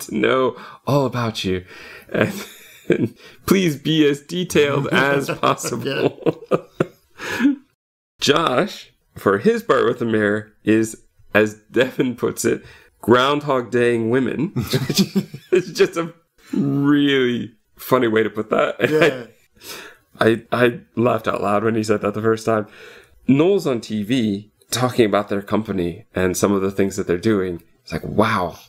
know all about you. And please be as detailed as possible. Josh, for his part with the mirror, is, as Devin puts it, Groundhog Daying women. It's just a really funny way to put that. Yeah. I laughed out loud when he said that the first time. Noel's on TV talking about their company and some of the things that they're doing. It's like, wow,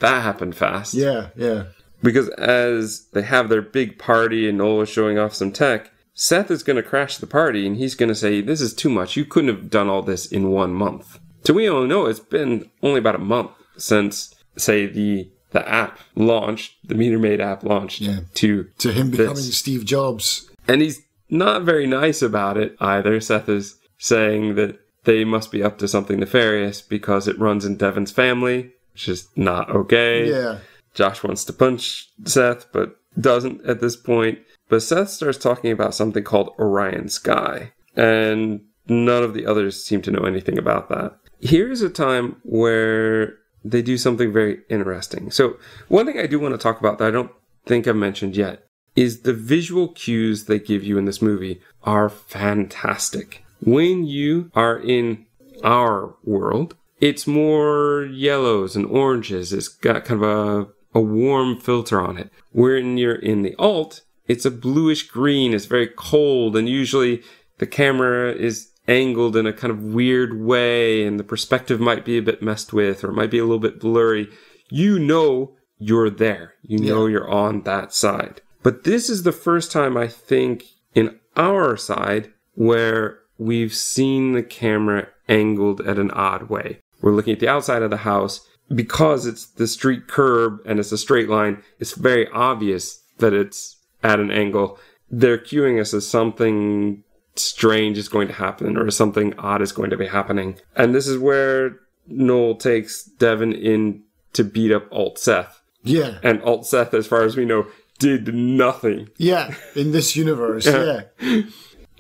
that happened fast. Yeah, yeah. Because as they have their big party and Noel is showing off some tech, Seth is going to crash the party and he's going to say, this is too much. You couldn't have done all this in 1 month. So we all know it's been only about a month since, say, the app launched, the Meter Maid app launched to him becoming Steve Jobs. And he's not very nice about it either. Seth is saying that they must be up to something nefarious because it runs in Devin's family, which is not okay. Yeah. Josh wants to punch Seth, but doesn't at this point. But Seth starts talking about something called Orion Sky, and none of the others seem to know anything about that. Here's a time where they do something very interesting. So one thing I do want to talk about that I don't think I've mentioned yet is the visual cues they give you in this movie are fantastic. When you are in our world, it's more yellows and oranges. It's got kind of a warm filter on it. When you're in the alt, it's a bluish green. It's very cold, and usually the camera is angled in a kind of weird way, and the perspective might be a bit messed with, or it might be a little bit blurry. You know you're there. You know you're on that side. But this is the first time, I think, in our side where we've seen the camera angled at an odd way. We're looking at the outside of the house. Because it's the street curb and it's a straight line, it's very obvious that it's at an angle. They're cueing us as something strange is going to happen or something odd is going to be happening. And this is where Noel takes Devin in to beat up Alt Seth. Yeah. And Alt Seth, as far as we know, did nothing. Yeah, in this universe, yeah.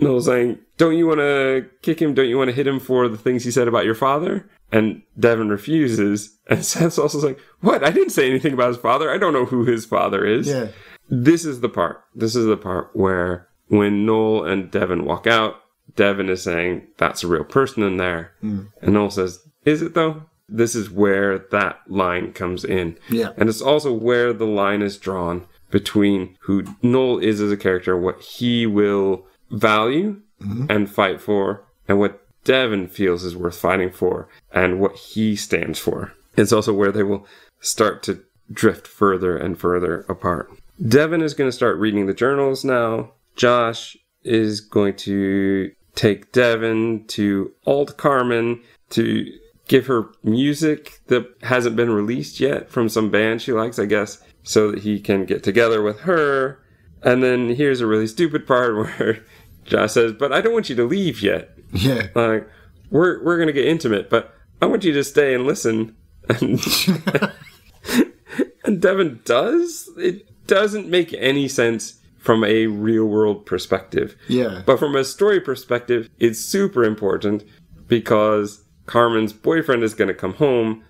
Noel's saying, don't you want to kick him? Don't you want to hit him for the things he said about your father? And Devin refuses. And Seth's also like, what? I didn't say anything about his father. I don't know who his father is. Yeah. This is the part. This is the part where when Noel and Devin walk out, Devin is saying, that's a real person in there. Mm. And Noel says, is it though? This is where that line comes in. Yeah. And it's also where the line is drawn between who Noel is as a character, what he will value and fight for, and what Devon feels is worth fighting for, and what he stands for. It's also where they will start to drift further and further apart. Devon is going to start reading the journals now. Josh is going to take Devon to Alt Carmen to give her music that hasn't been released yet from some band she likes, I guess, so that he can get together with her. And then here's a really stupid part where Josh says, but I don't want you to leave yet. Yeah. Like, we're going to get intimate, but I want you to stay and listen. And, and Devon does. It doesn't make any sense from a real-world perspective. Yeah. But from a story perspective, it's super important because Carmen's boyfriend is going to come home.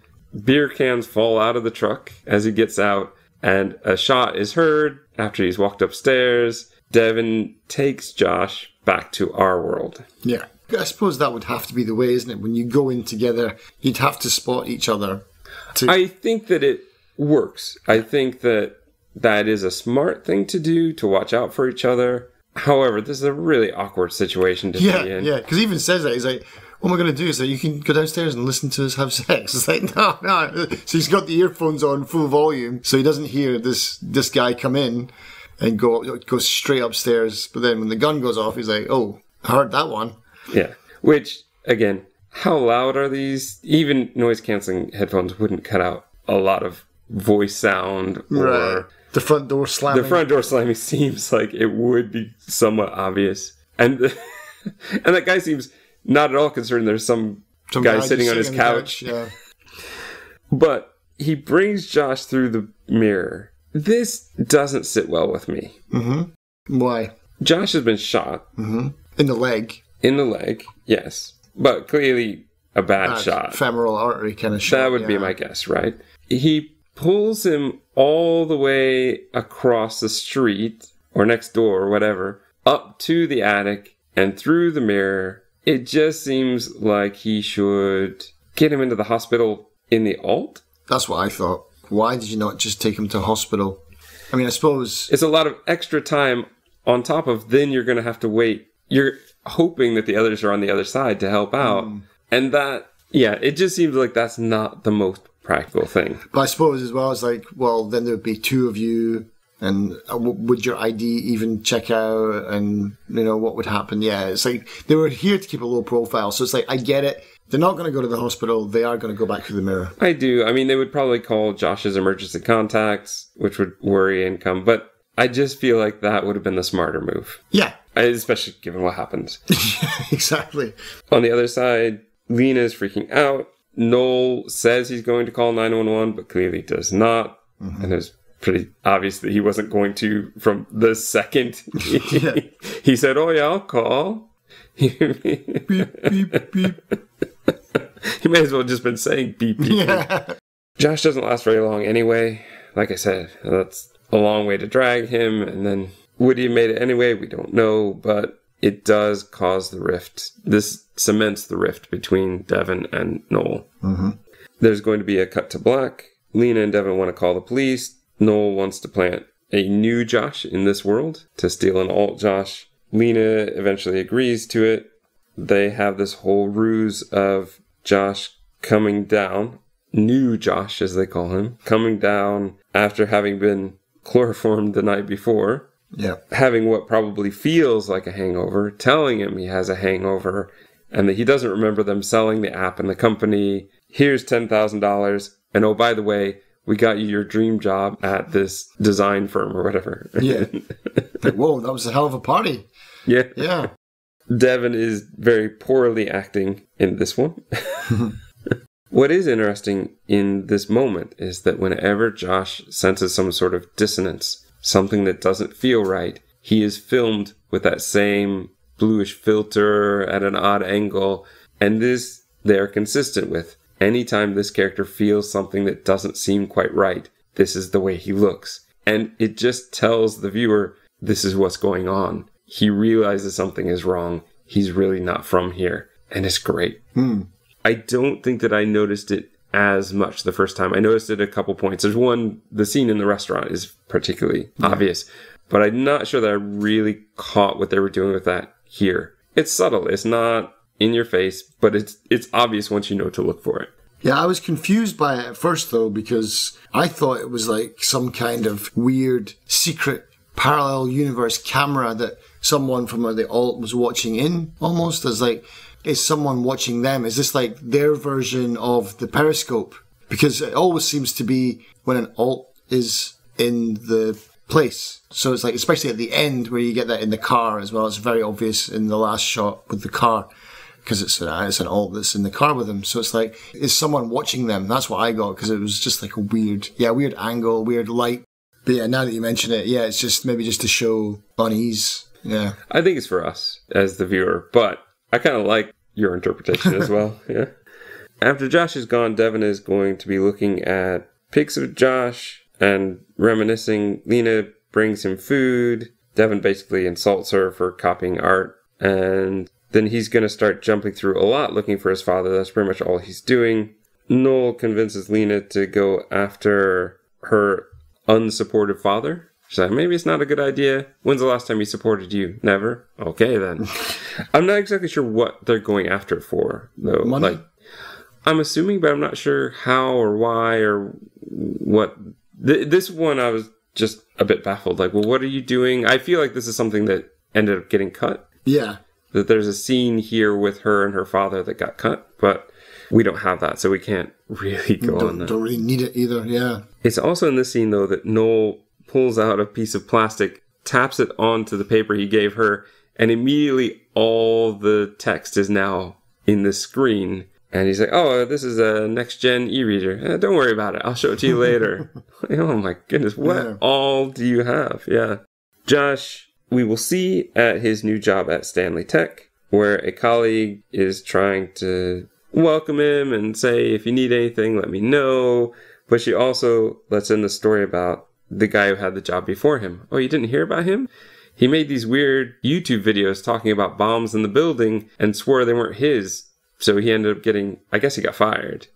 Beer cans fall out of the truck as he gets out, and a shot is heard after he's walked upstairs. Devon takes Josh back to our world. Yeah. I suppose that would have to be the way, isn't it? When you go in together, you'd have to spot each other. I think that it works. I think that that is a smart thing to do, to watch out for each other. However, this is a really awkward situation to be in. Yeah, because he even says that. He's like, what am I going to do? He's like, you can go downstairs and listen to us have sex. It's like, no. So he's got the earphones on full volume, so he doesn't hear this guy come in and go straight upstairs. But then when the gun goes off, he's like, oh, I heard that one. Yeah. Which, again, how loud are these? Even noise-canceling headphones wouldn't cut out a lot of voice sound or... Right. The front door slamming. The front door slamming seems like it would be somewhat obvious. And and that guy seems not at all concerned there's some guy sitting on his couch. Yeah. But he brings Josh through the mirror. This doesn't sit well with me. Mm-hmm. Why? Josh has been shot. Mm-hmm. In the leg. In the leg, yes. But clearly a bad shot. Femoral artery kind of shot. That would be my guess, right? He pulls him all the way across the street, or next door, or whatever, up to the attic and through the mirror. It just seems like he should get him into the hospital in the alt. That's what I thought. Why did you not just take him to hospital? I mean, I suppose... It's a lot of extra time on top of then you're going to have to wait. You're hoping that the others are on the other side to help out. And that, yeah, it just seems like that's not the most practical thing. But I suppose as well, it's like, well, then there would be two of you, and would your ID even check out, and, you know, what would happen? Yeah, it's like, they were here to keep a low profile, so it's like, I get it. They're not going to go to the hospital, they are going to go back through the mirror. I do. I mean, they would probably call Josh's emergency contacts, which would worry income, but I just feel like that would have been the smarter move. Yeah. Especially given what happens. Exactly. On the other side, Lena is freaking out. Noel says he's going to call 911, but clearly does not. Mm-hmm. And it's pretty obvious that he wasn't going to from the second he said, oh yeah, I'll call. Beep, beep, beep. He may as well have just been saying beep, beep, beep. Josh doesn't last very long anyway. Like I said, that's a long way to drag him. And then would he have made it anyway? We don't know, but it does cause the rift. This cements the rift between Devon and Noel. Mm-hmm. There's going to be a cut to black. Lena and Devon want to call the police. Noel wants to plant a new Josh in this world to steal an alt Josh. Lena eventually agrees to it. They have this whole ruse of Josh coming down, new Josh as they call him, coming down after having been chloroformed the night before. Yeah. Having what probably feels like a hangover, telling him he has a hangover, and that he doesn't remember them selling the app and the company. Here's $10,000. And oh, by the way, we got you your dream job at this design firm or whatever. Yeah. Like, whoa, that was a hell of a party. Yeah. Yeah. Devon is very poorly acting in this one. What is interesting in this moment is that whenever Josh senses some sort of dissonance, something that doesn't feel right, he is filmed with that same bluish filter at an odd angle. And this they're consistent with. Anytime this character feels something that doesn't seem quite right, this is the way he looks. And it just tells the viewer, this is what's going on. He realizes something is wrong. He's really not from here. And it's great. I don't think that I noticed it as much the first time. I noticed it at a couple points. There's one, the scene in the restaurant is particularly obvious, but I'm not sure that I really caught what they were doing with that here. It's subtle. It's not in your face, but it's obvious once you know to look for it. Yeah, I was confused by it at first, though, because I thought it was like some kind of weird, secret, parallel universe camera that someone from the alt was watching in, almost, as like, is someone watching them? Is this like their version of the periscope? Because it always seems to be when an alt is in the place. So it's like, especially at the end where you get that in the car as well, it's very obvious in the last shot with the car. Because it's an alt that's in the car with him. So it's like, is someone watching them? That's what I got, because it was just like a weird angle, weird light. But yeah, now that you mention it, yeah, it's just maybe just to show unease. Yeah. I think it's for us as the viewer, but I kind of like your interpretation as well. Yeah. After Josh is gone, Devin is going to be looking at pics of Josh and reminiscing. Lena brings him food. Devin basically insults her for copying art, and then he's going to start jumping through a lot looking for his father. That's pretty much all he's doing. Noel convinces Lena to go after her unsupportive father. She's like, maybe it's not a good idea. When's the last time he supported you? Never? Okay, then. I'm not exactly sure what they're going after it for, though. Money? Like, I'm assuming, but I'm not sure how or why or what. This one, I was just a bit baffled. Like, well, what are you doing? I feel like this is something that ended up getting cut. Yeah. That there's a scene here with her and her father that got cut, but we don't have that, so we can't really go on that. Don't really need it either, yeah. It's also in this scene, though, that Noel pulls out a piece of plastic, taps it onto the paper he gave her, and immediately all the text is now in the screen. And he's like, oh, this is a next-gen e-reader. Don't worry about it. I'll show it to you later. Oh, my goodness. What all do you have? Yeah. Josh, we will see at his new job at Stanley Tech, where a colleague is trying to welcome him and say, if you need anything, let me know. But she also lets in the story about the guy who had the job before him. Oh, you didn't hear about him? He made these weird YouTube videos talking about bombs in the building and swore they weren't his. So he ended up getting, I guess he got fired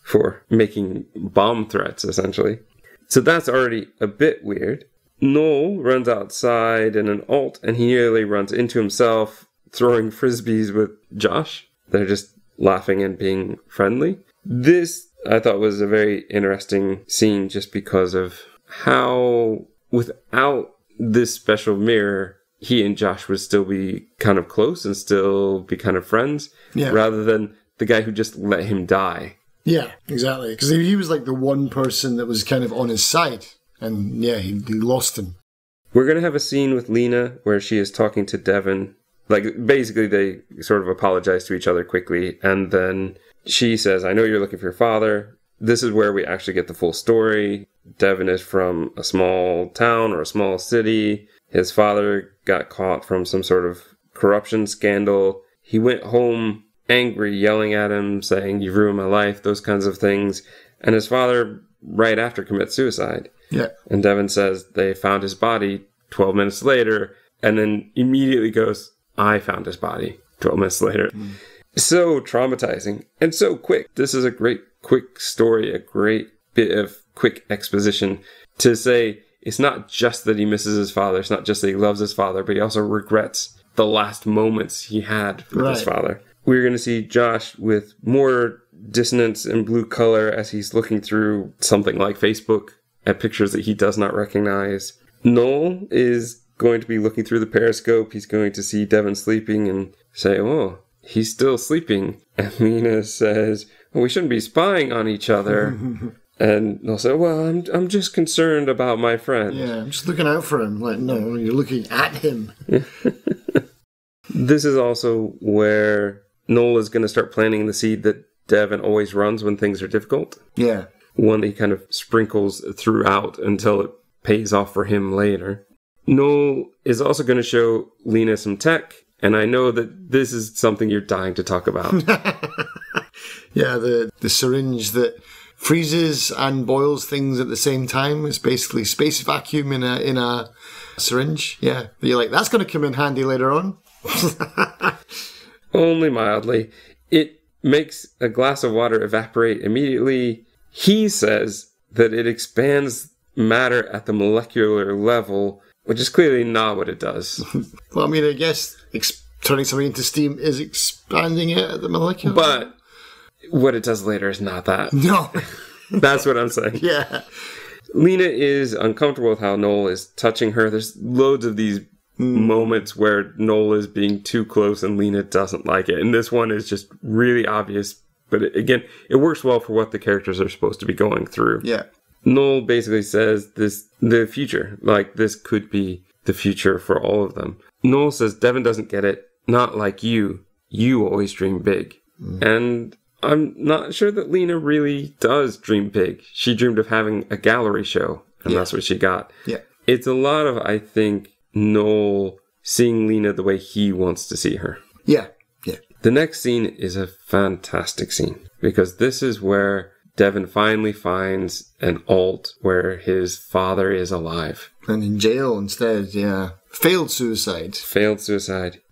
for making bomb threats, essentially. So that's already a bit weird. Noel runs outside in an alt, and he nearly runs into himself, throwing frisbees with Josh. They're just laughing and being friendly. This, I thought, was a very interesting scene just because of how, without this special mirror, he and Josh would still be kind of close and still be kind of friends, rather than the guy who just let him die. Yeah, exactly. Because he was like the one person that was kind of on his side. And yeah, he lost him. We're going to have a scene with Lena where she is talking to Devin. Like, basically, they sort of apologize to each other quickly. And then she says, I know you're looking for your father. This is where we actually get the full story. Devin is from a small town or a small city. His father got caught from some sort of corruption scandal. He went home angry, yelling at him, saying, you've ruined my life, those kinds of things. And his father, right after, commits suicide. Yeah. And Devin says they found his body 12 minutes later, and then immediately goes, I found his body 12 minutes later. So traumatizing and so quick. This is a great quick story, a great bit of quick exposition to say it's not just that he misses his father, it's not just that he loves his father, but he also regrets the last moments he had with his father. We're going to see Josh with more dissonance and blue color as he's looking through something like Facebook at pictures that he does not recognize. Noel is going to be looking through the periscope. He's going to see Devin sleeping and say, oh, he's still sleeping. And Lena says, well, we shouldn't be spying on each other. And they'll say, well, I'm just concerned about my friend. Yeah, I'm just looking out for him. Like, no, you're looking at him. This is also where Noel is going to start planting the seed that Devin always runs when things are difficult. Yeah. One that he kind of sprinkles throughout until it pays off for him later. Noel is also going to show Lena some tech, and I know that this is something you're dying to talk about. Yeah, the syringe that freezes and boils things at the same time. It's basically space vacuum in a syringe. Yeah, you're like, that's going to come in handy later on. Only mildly. It makes a glass of water evaporate immediately. He says that it expands matter at the molecular level, which is clearly not what it does. Well, I mean, I guess turning something into steam is expanding it at the molecular. But what it does later is not that. No. That's what I'm saying. Yeah. Lena is uncomfortable with how Noel is touching her. There's loads of these moments where Noel is being too close and Lena doesn't like it. And this one is just really obvious. But it works well for what the characters are supposed to be going through. Yeah. Noel basically says the future, like this could be the future for all of them. Noel says Devon doesn't get it, not like you. You always dream big. And I'm not sure that Lena really does dream big. She dreamed of having a gallery show, and that's what she got. Yeah. It's a lot of, I think, Noel seeing Lena the way he wants to see her. Yeah. Yeah. The next scene is a fantastic scene, because this is where Devon finally finds an alt where his father is alive. And in jail instead, yeah. Failed suicide.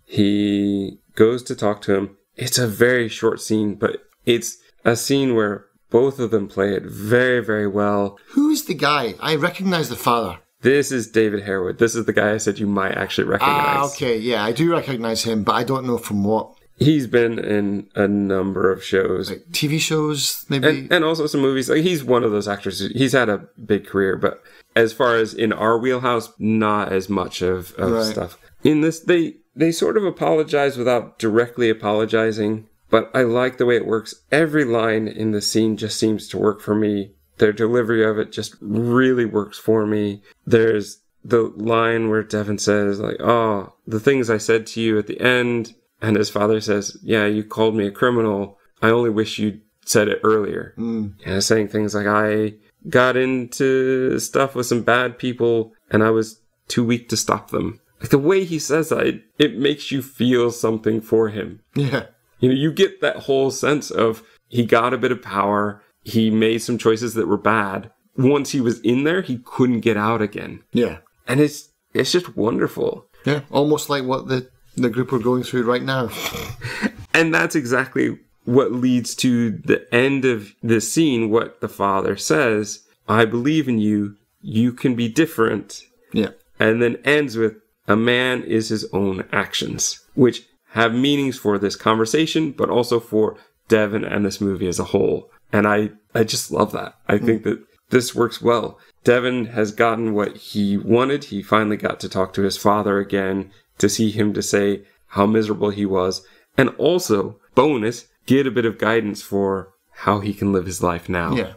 He goes to talk to him. It's a very short scene, but it's a scene where both of them play it very, very well. Who is the guy? I recognize the father. This is David Harewood. This is the guy I said you might actually recognize. Okay, yeah, I do recognize him, but I don't know from what. He's been in a number of shows. Like TV shows, maybe? And also some movies. Like, he's one of those actors. He's had a big career, but as far as in our wheelhouse, not as much of stuff. In this, they sort of apologize without directly apologizing, but I like the way it works. Every line in the scene just seems to work for me. Their delivery of it just really works for me. There's the line where Devon says, like, oh, the things I said to you at the end. And his father says, yeah, you called me a criminal. I only wish you'd said it earlier. Saying things like, I got into stuff with some bad people and I was too weak to stop them. Like, the way he says that, it makes you feel something for him. Yeah. You know, you get that whole sense of he got a bit of power. He made some choices that were bad. Once he was in there, he couldn't get out again. Yeah. And it's just wonderful. Yeah, almost like what the group are going through right now. And that's exactly what leads to the end of the scene, what the father says, I believe in you, you can be different. Yeah. And then ends with, a man is his own actions, which have meanings for this conversation, but also for Devon and this movie as a whole. And I just love that. I think that this works well. Devon has gotten what he wanted. He finally got to talk to his father again, to see him to say how miserable he was. And also, bonus, get a bit of guidance for how he can live his life now. Yeah.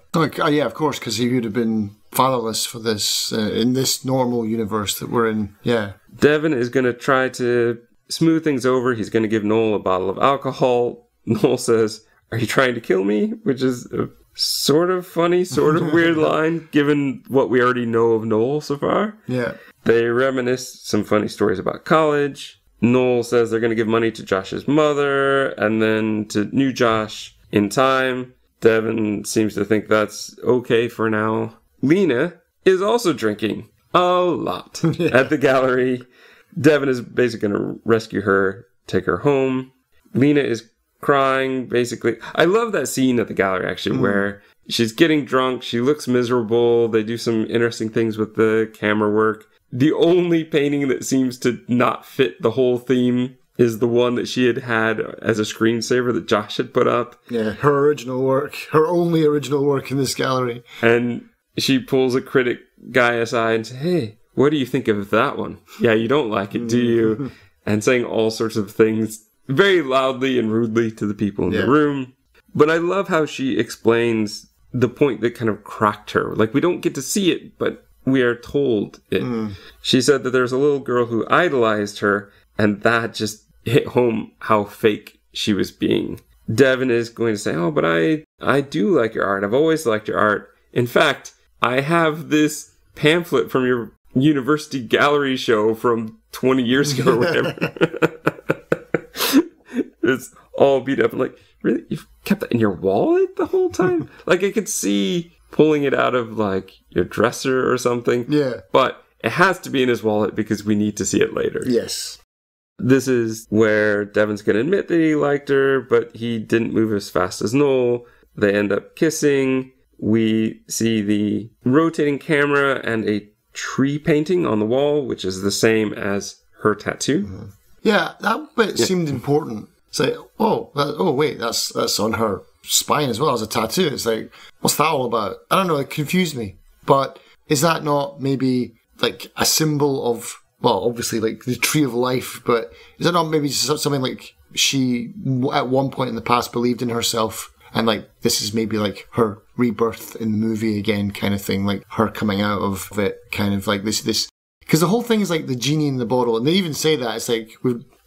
Yeah, of course, because he would have been fatherless for this, in this normal universe that we're in. Yeah. Devon is going to try to smooth things over. He's going to give Noel a bottle of alcohol. Noel says, are you trying to kill me? Which is a sort of funny, sort of weird line, given what we already know of Noel so far. Yeah. They reminisce some funny stories about college. Noel says they're going to give money to Josh's mother and then to new Josh in time. Devon seems to think that's okay for now. Lena is also drinking a lot at the gallery. Devon is basically going to rescue her, take her home. Lena is crying, basically. I love that scene at the gallery, actually, where she's getting drunk. She looks miserable. They do some interesting things with the camera work. The only painting that seems to not fit the whole theme is the one that she had as a screensaver that Josh had put up. Yeah, her original work. Her only original work in this gallery. And she pulls a critic guy aside and says, hey, what do you think of that one? Yeah, you don't like it, do you? And saying all sorts of things very loudly and rudely to the people in the room. But I love how she explains the point that kind of cracked her. Like, we don't get to see it, but we are told it. She said that there's a little girl who idolized her, and that just hit home how fake she was being. Devon is going to say, oh, but I do like your art. I've always liked your art. In fact, I have this pamphlet from your university gallery show from 20 years ago or whatever. It's all beat up. I'm like, really? You've kept that in your wallet the whole time? Like, I could see pulling it out of, like, your dresser or something. Yeah. But it has to be in his wallet because we need to see it later. Yes. This is where Devon's going to admit that he liked her, but he didn't move as fast as Noel. They end up kissing. We see the rotating camera and a tree painting on the wall, which is the same as her tattoo. Mm-hmm. Yeah, that bit seemed important. It's like, wait, that's on her spine as well as a tattoo. It's like, what's that all about? I don't know, it confused me. But is that not maybe like a symbol of, well, obviously like the tree of life, but is that not maybe something like she at one point in the past believed in herself, and like this is maybe like her rebirth in the movie again kind of thing, like her coming out of it, kind of like this because the whole thing is like the genie in the bottle, and they even say that it's like,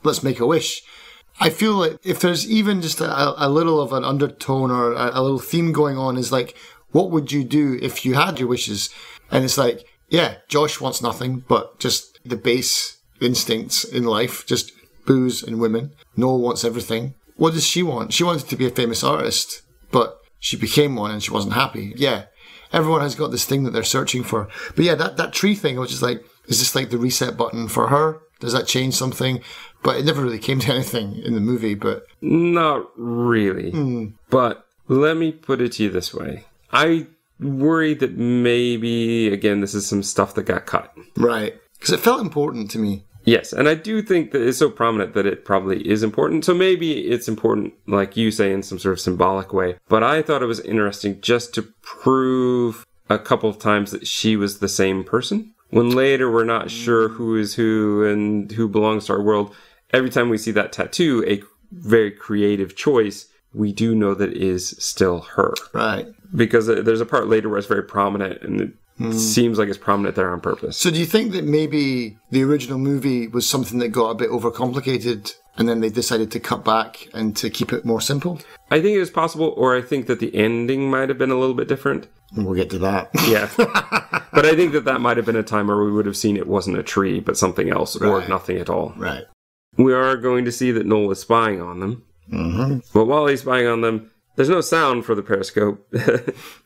let's make a wish. I feel like if there's even just a little of an undertone or a little theme going on, is like, what would you do if you had your wishes? And it's like, yeah, Josh wants nothing but just the base instincts in life, just booze and women. Noel wants everything. What does she want? She wanted to be a famous artist, but she became one and she wasn't happy. Yeah, everyone has got this thing that they're searching for. But yeah, that tree thing, which is like, is this like the reset button for her? Does that change something? But it never really came to anything in the movie, but... Not really. But let me put it to you this way. I worry that maybe, again, this is some stuff that got cut. Right. Because it felt important to me. Yes, and I do think that it's so prominent that it probably is important. So maybe it's important, like you say, in some sort of symbolic way. But I thought it was interesting just to prove a couple of times that she was the same person. When later we're not sure who is who and who belongs to our world, every time we see that tattoo, a very creative choice, we do know that it is still her. Right. Because there's a part later where it's very prominent, and it seems like it's prominent there on purpose. So do you think that maybe the original movie was something that got a bit overcomplicated, and then they decided to cut back and to keep it more simple? I think it is possible, or I think that the ending might have been a little bit different. And we'll get to that. Yeah. But I think that might have been a time where we would have seen it wasn't a tree, but something else, or nothing at all. Right. We are going to see that Noel is spying on them. Mm-hmm. But while he's spying on them, there's no sound for the periscope.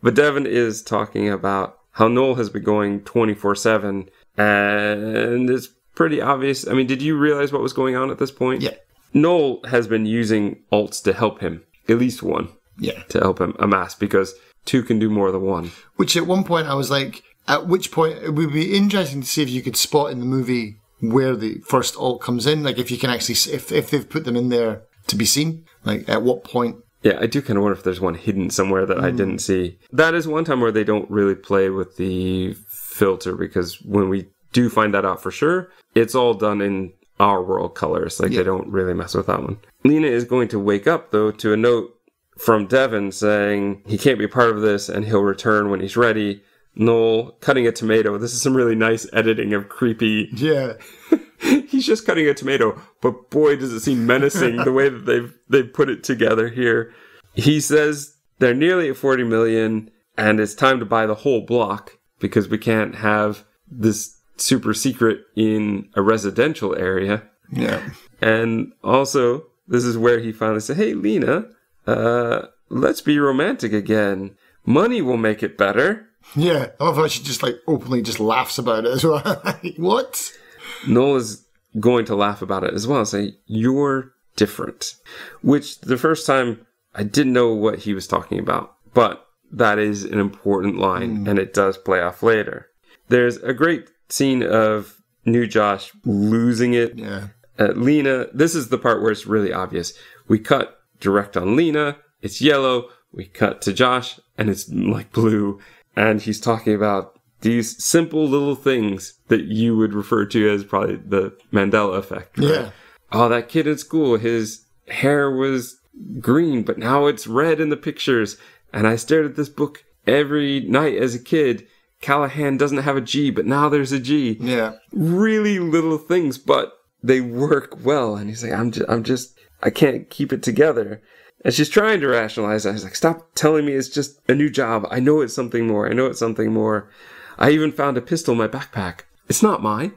But Devon is talking about how Noel has been going 24/7, and it's pretty obvious. I mean, did you realize what was going on at this point? Yeah. Noel has been using alts to help him, at least one. Yeah. To help him amass, because two can do more than one. Which at one point I was like, at which point it would be interesting to see if you could spot in the movie where the first alt comes in. Like if you can actually, if they've put them in there to be seen, like at what point. Yeah, I do kind of wonder if there's one hidden somewhere that I didn't see. That is one time where they don't really play with the filter, because when we do find that out for sure, it's all done in our world colors. Like they don't really mess with that one. Lena is going to wake up though to a note from Devon saying he can't be part of this and he'll return when he's ready. Noel cutting a tomato. This is some really nice editing of creepy. Yeah. He's just cutting a tomato, but boy, does it seem menacing the way that they've put it together here. He says they're nearly at 40 million and it's time to buy the whole block because we can't have this super secret in a residential area. Yeah. And also, this is where he finally said, hey, Lena, let's be romantic again. Money will make it better. Yeah, I love how she just like openly just laughs about it as well. What? Noel is going to laugh about it as well and say, you're different. Which the first time I didn't know what he was talking about. But that is an important line and it does play off later. There's a great scene of new Josh losing it. Yeah. Lena, this is the part where it's really obvious. We cut direct on Lena. It's yellow. We cut to Josh and it's like blue. And he's talking about these simple little things that you would refer to as probably the Mandela effect. Right? Yeah. Oh, that kid in school, his hair was green, but now it's red in the pictures. And I stared at this book every night as a kid. Callahan doesn't have a G, but now there's a G. Yeah. Really little things, but they work well. And he's like, I can't keep it together. And she's trying to rationalize that. He's like, stop telling me it's just a new job. I know it's something more. I know it's something more. I even found a pistol in my backpack. It's not mine.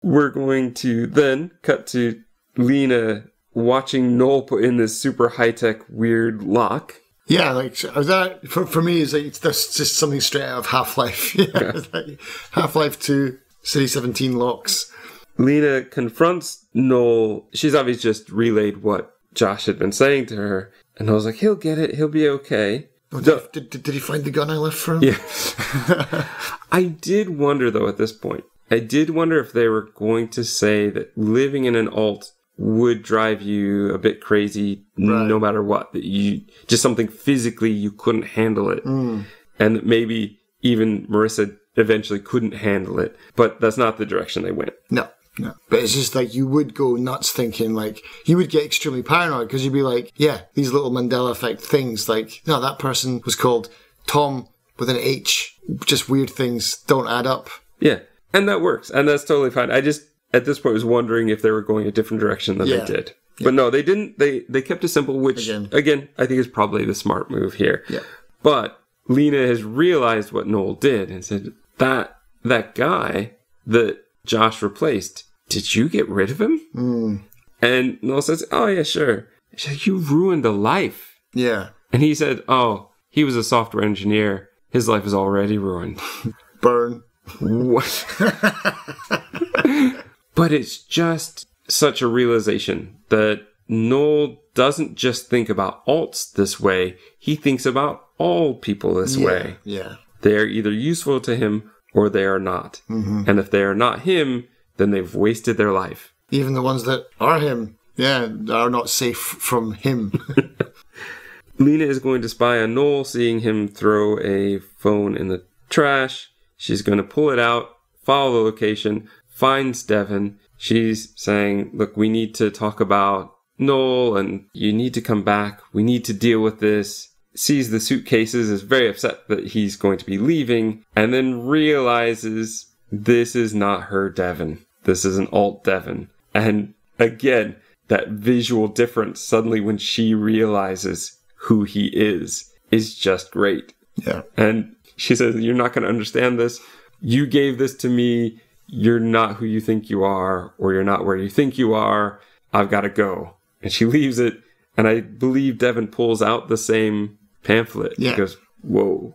We're going to then cut to Lena watching Noel put in this super high-tech weird lock. Yeah, like that for me is like that's just something straight out of Half-Life. Yeah, like Half-Life 2, City 17 locks. Lena confronts Noel. She's obviously just relayed what Josh had been saying to her. And Noel's like, he'll get it. He'll be okay. Oh, did he find the gun I left for him? Yeah. I did wonder, though, at this point. I did wonder if they were going to say that living in an alt would drive you a bit crazy no matter what. That you just something physically you couldn't handle it. And that maybe even Marissa eventually couldn't handle it. But that's not the direction they went. No. But it's just like you would go nuts thinking, like, you would get extremely paranoid because you'd be like, yeah, these little Mandela effect things, like, no, that person was called Tom with an H. Just weird things don't add up. Yeah. And that works. And that's totally fine. I just, at this point, was wondering if they were going a different direction than they did. Yeah. But no, they didn't. They kept it simple, which, again, I think is probably the smart move here. Yeah. But Lena has realized what Noel did and said, that guy that Josh replaced, did you get rid of him? And Noel says, oh, yeah, sure. She said, you ruined a life. Yeah. And he said, oh, he was a software engineer. His life is already ruined. Burn. What? But it's just such a realization that Noel doesn't just think about alts this way. He thinks about all people this way. Yeah. They are either useful to him or they are not. And if they are not him, then they've wasted their life. Even the ones that are him, are not safe from him. Lena is going to spy on Noel, seeing him throw a phone in the trash. She's going to pull it out, follow the location, finds Devon. She's saying, look, we need to talk about Noel and you need to come back. We need to deal with this. Sees the suitcases, is very upset that he's going to be leaving, and then realizes this is not her Devon. This is an alt Devon. And again, that visual difference suddenly when she realizes who he is just great. Yeah. And she says, you're not going to understand this. You gave this to me. You're not who you think you are, or you're not where you think you are. I've got to go. And she leaves it. And I believe Devon pulls out the same pamphlet. Yeah. He goes, whoa.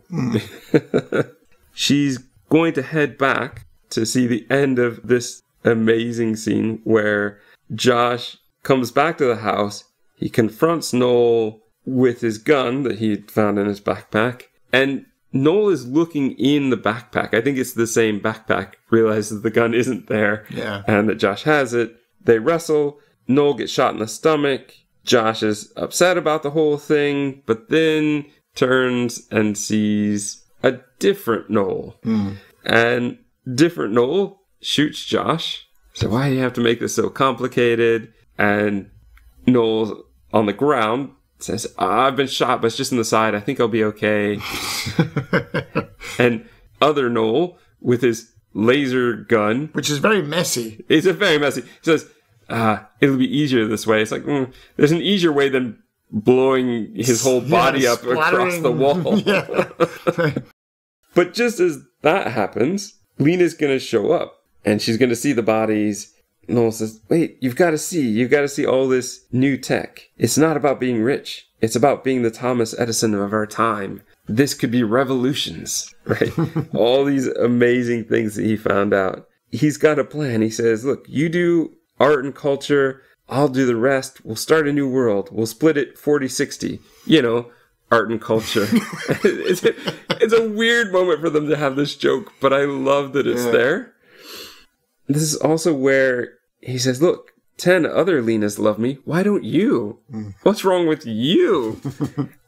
She's going to head back to see the end of this amazing scene where Josh comes back to the house. He confronts Noel with his gun that he had found in his backpack. And Noel is looking in the backpack. I think it's the same backpack. Realizes the gun isn't there. Yeah. And that Josh has it. They wrestle. Noel gets shot in the stomach. Josh is upset about the whole thing, but then turns and sees a different Noel. And different Noel shoots Josh. So why do you have to make this so complicated? And Noel on the ground says, I've been shot, but it's just in the side. I think I'll be okay. And other Noel with his laser gun. Which is very messy. It's very messy. He says, it'll be easier this way. It's like, there's an easier way than blowing his whole body up across the wall. Yeah. But just as that happens, Lena's going to show up and she's going to see the bodies. Noel says, wait, you've got to see all this new tech. It's not about being rich. It's about being the Thomas Edison of our time. This could be revolutions, right? All these amazing things that he found out. He's got a plan. He says, look, you do art and culture. I'll do the rest. We'll start a new world. We'll split it 40-60. You know, art and culture. It's a weird moment for them to have this joke, but I love that it's there. This is also where he says, look, 10 other Lenas love me. Why don't you? What's wrong with you?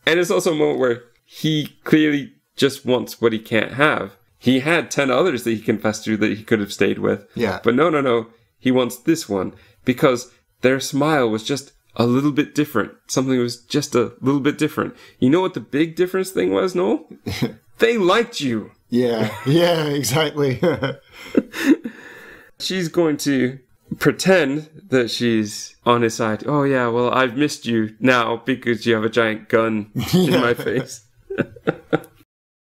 And it's also a moment where he clearly just wants what he can't have. He had 10 others that he confessed to that he could have stayed with. Yeah. But no. He wants this one because their smile was just a little bit different. Something was just a little bit different. You know what the big difference thing was, Noel? They liked you. Yeah, exactly. She's going to pretend that she's on his side. Oh, yeah, well, I've missed you now because you have a giant gun in my face.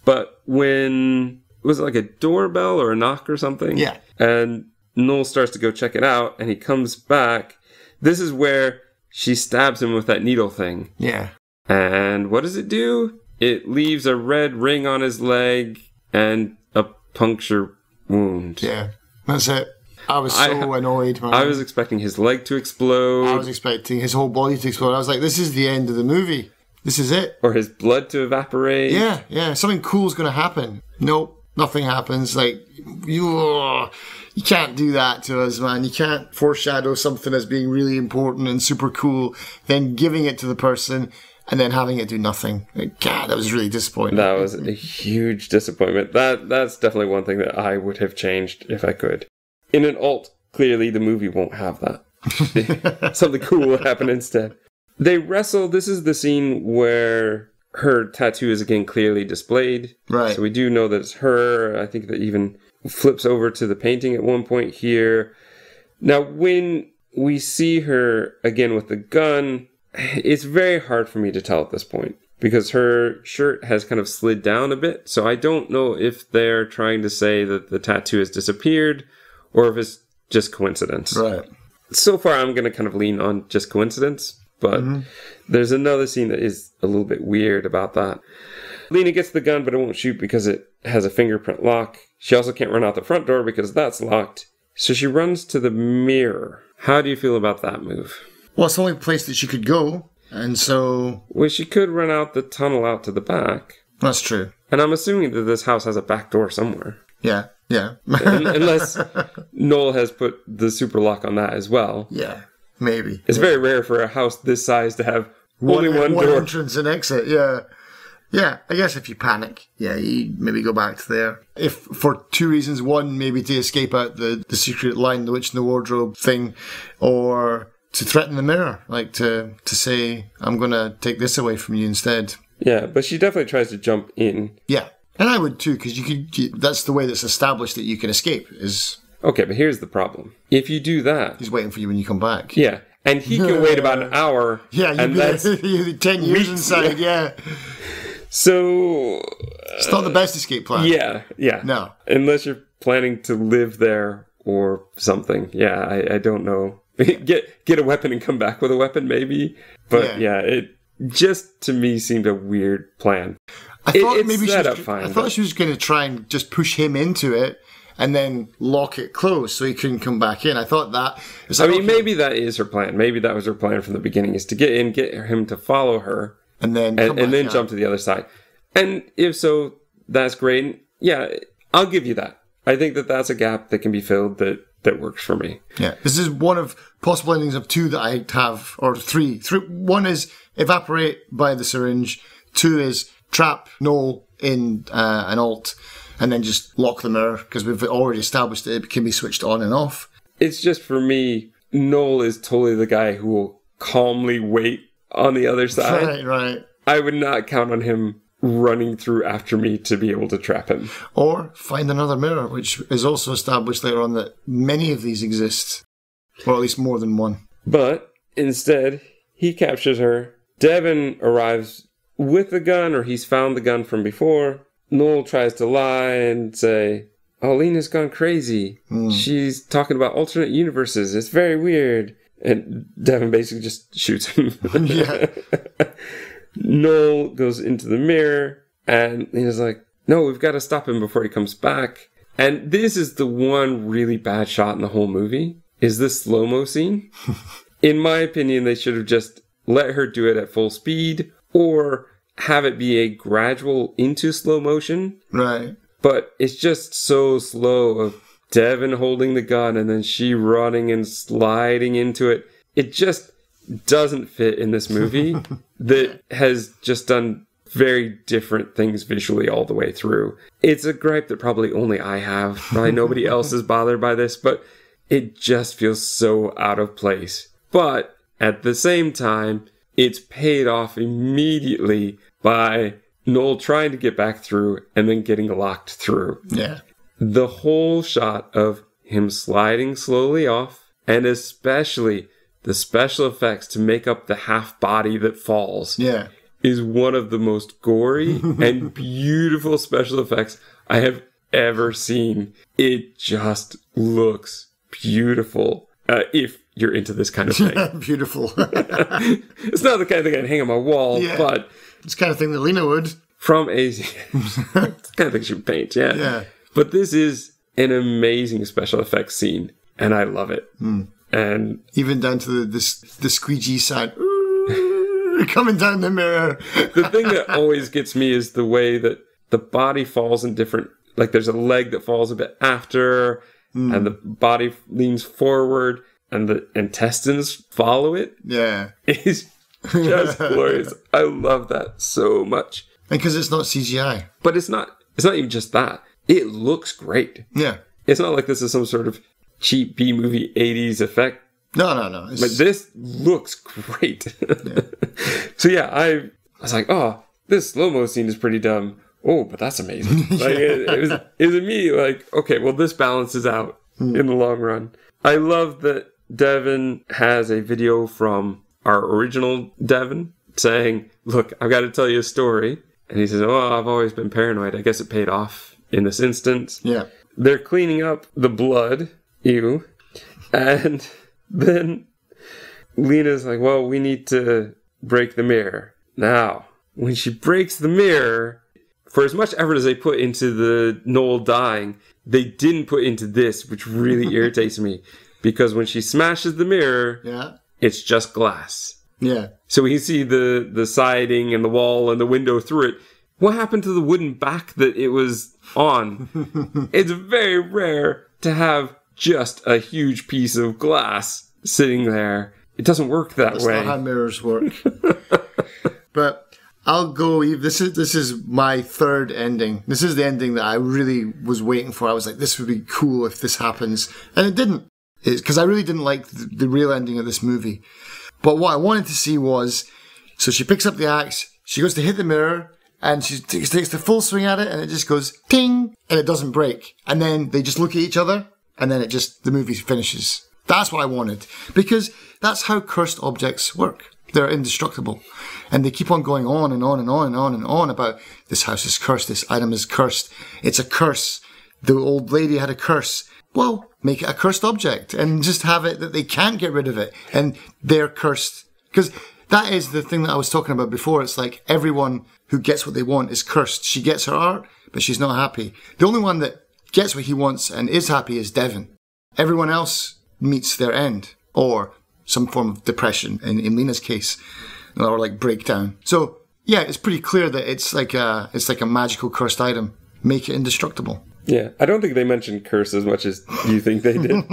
But when, was it like a doorbell or a knock or something? Yeah. And Noel starts to go check it out and he comes back. This is where she stabs him with that needle thing. Yeah. And what does it do? It leaves a red ring on his leg and a puncture wound. Yeah. That's it. I was so annoyed, man. I was expecting his leg to explode. I was expecting his whole body to explode. I was like, this is the end of the movie. This is it. Or his blood to evaporate. Yeah. Something cool's going to happen. Nope, nothing happens. Like, you can't do that to us, man. You can't foreshadow something as being really important and super cool, then giving it to the person and then having it do nothing. Like, God, that was really disappointing. That was a huge disappointment. That's definitely one thing that I would have changed if I could. In an alt, clearly the movie won't have that. Something cool will happen instead. They wrestle. This is the scene where her tattoo is again clearly displayed. Right. So we do know that it's her. I think that even flips over to the painting at one point here. Now, when we see her again with the gun, it's very hard for me to tell at this point because her shirt has kind of slid down a bit. So I don't know if they're trying to say that the tattoo has disappeared or if it's just coincidence. Right. So far, I'm going to kind of lean on just coincidence. But there's another scene that is a little bit weird about that. Lena gets the gun, but it won't shoot because it has a fingerprint lock. She also can't run out the front door because that's locked. So she runs to the mirror. How do you feel about that move? Well, it's the only place that she could go. And so... Well, she could run out the tunnel out to the back. That's true. And I'm assuming that this house has a back door somewhere. Yeah. Unless Noel has put the super lock on that as well. Yeah. Maybe. It's very rare for a house this size to have only one door. Entrance and exit, yeah. Yeah, I guess if you panic, you maybe go back to there. If for two reasons, one, maybe to escape out the secret line, the witch in the wardrobe thing, or to threaten the mirror, like to say, I'm going to take this away from you instead. Yeah, but she definitely tries to jump in. Yeah, and I would too, because that's the way that's established that you can escape, is... Okay, but here's the problem. If you do that... He's waiting for you when you come back. Yeah, and he can wait about an hour. Yeah, and that's 10 years inside, yeah. So... It's not the best escape plan. Yeah. No. Unless you're planning to live there or something. Yeah, I don't know. Get a weapon and come back with a weapon, maybe. But yeah it just, to me, seemed a weird plan. I thought maybe she was going to try and just push him into it and then lock it closed so he couldn't come back in. I thought that... maybe that is her plan. Maybe that was her plan from the beginning, is to get in, get him to follow her, and then jump to the other side. And if so, that's great. Yeah, I'll give you that. I think that that's a gap that can be filled that works for me. Yeah, this is one of possible endings of two that I have, or three. One is evaporate by the syringe. Two is trap Noel in an alt, and then just lock the mirror, because we've already established that it can be switched on and off. It's just, for me, Noel is totally the guy who will calmly wait on the other side. Right. I would not count on him running through after me to be able to trap him. Or find another mirror, which is also established later on that many of these exist. Or at least more than one. But instead, he captures her. Devin arrives with the gun, or he's found the gun from before. Noel tries to lie and say, "Oh, Lena's gone crazy. She's talking about alternate universes. It's very weird." And Devin basically just shoots him. Yeah. Noel goes into the mirror, and Lena's like, "No, we've got to stop him before he comes back." And this is the one really bad shot in the whole movie, is this slow-mo scene. In my opinion, they should have just let her do it at full speed, or have it be a gradual into slow motion. Right. But it's just so slow of Devin holding the gun and then she running and sliding into it. It just doesn't fit in this movie that has just done very different things visually all the way through. It's a gripe that probably only I have. Probably nobody else is bothered by this, but it just feels so out of place. But at the same time, it's paid off immediately by Noel trying to get back through and then getting locked through. Yeah. The whole shot of him sliding slowly off, and especially the special effects to make up the half body that falls, is one of the most gory and beautiful special effects I have ever seen. It just looks beautiful. If you're into this kind of thing. Beautiful. It's not the kind of thing I'd hang on my wall, but... It's the kind of thing that Lena would. It's the kind of thing she would paint, yeah. But this is an amazing special effects scene. and I love it. And even down to the squeegee sound coming down the mirror. The thing that always gets me is the way that the body falls in different, like there's a leg that falls a bit after, and the body leans forward, and the intestines follow it. Yeah. It's just glorious. I love that so much. And because it's not CGI. But it's not even just that. It looks great. Yeah. It's not like this is some sort of cheap B-movie 80s effect. No. But this looks great. Yeah. So yeah, I was like, oh, this slow-mo scene is pretty dumb. Oh, but that's amazing. Like it was immediately like, okay, well, this balances out in the long run. I love that Devin has a video from our original Devin saying, look, I've got to tell you a story. And he says, oh, I've always been paranoid. I guess it paid off in this instance. Yeah. They're cleaning up the blood. Ew. And then Lena's like, well, we need to break the mirror. Now, when she breaks the mirror, for as much effort as they put into the Noel dying, they didn't put into this, which really irritates me. Because when she smashes the mirror, it's just glass. Yeah. So we can see the siding and the wall and the window through it. What happened to the wooden back that it was on? It's very rare to have just a huge piece of glass sitting there. It doesn't work that way. That's not how mirrors work. But I'll go. This is my third ending. This is the ending that I really was waiting for. I was like, this would be cool if this happens. And it didn't. It's because I really didn't like the real ending of this movie. But what I wanted to see was, so she picks up the axe, she goes to hit the mirror, and she takes the full swing at it, and it just goes ting, and it doesn't break. And then they just look at each other, and then the movie finishes. That's what I wanted. Because that's how cursed objects work. They're indestructible. And they keep on going on and on and on and on and on about this house is cursed, this item is cursed, it's a curse, the old lady had a curse. Well, make it a cursed object and just have it that they can't get rid of it and they're cursed. Because that is the thing that I was talking about before. It's like everyone who gets what they want is cursed. She gets her art, but she's not happy. The only one that gets what he wants and is happy is Devin. Everyone else meets their end or some form of depression in Lena's case, or like breakdown. So yeah, it's pretty clear that it's like a magical cursed item. Make it indestructible. Yeah, I don't think they mentioned curse as much as you think they did.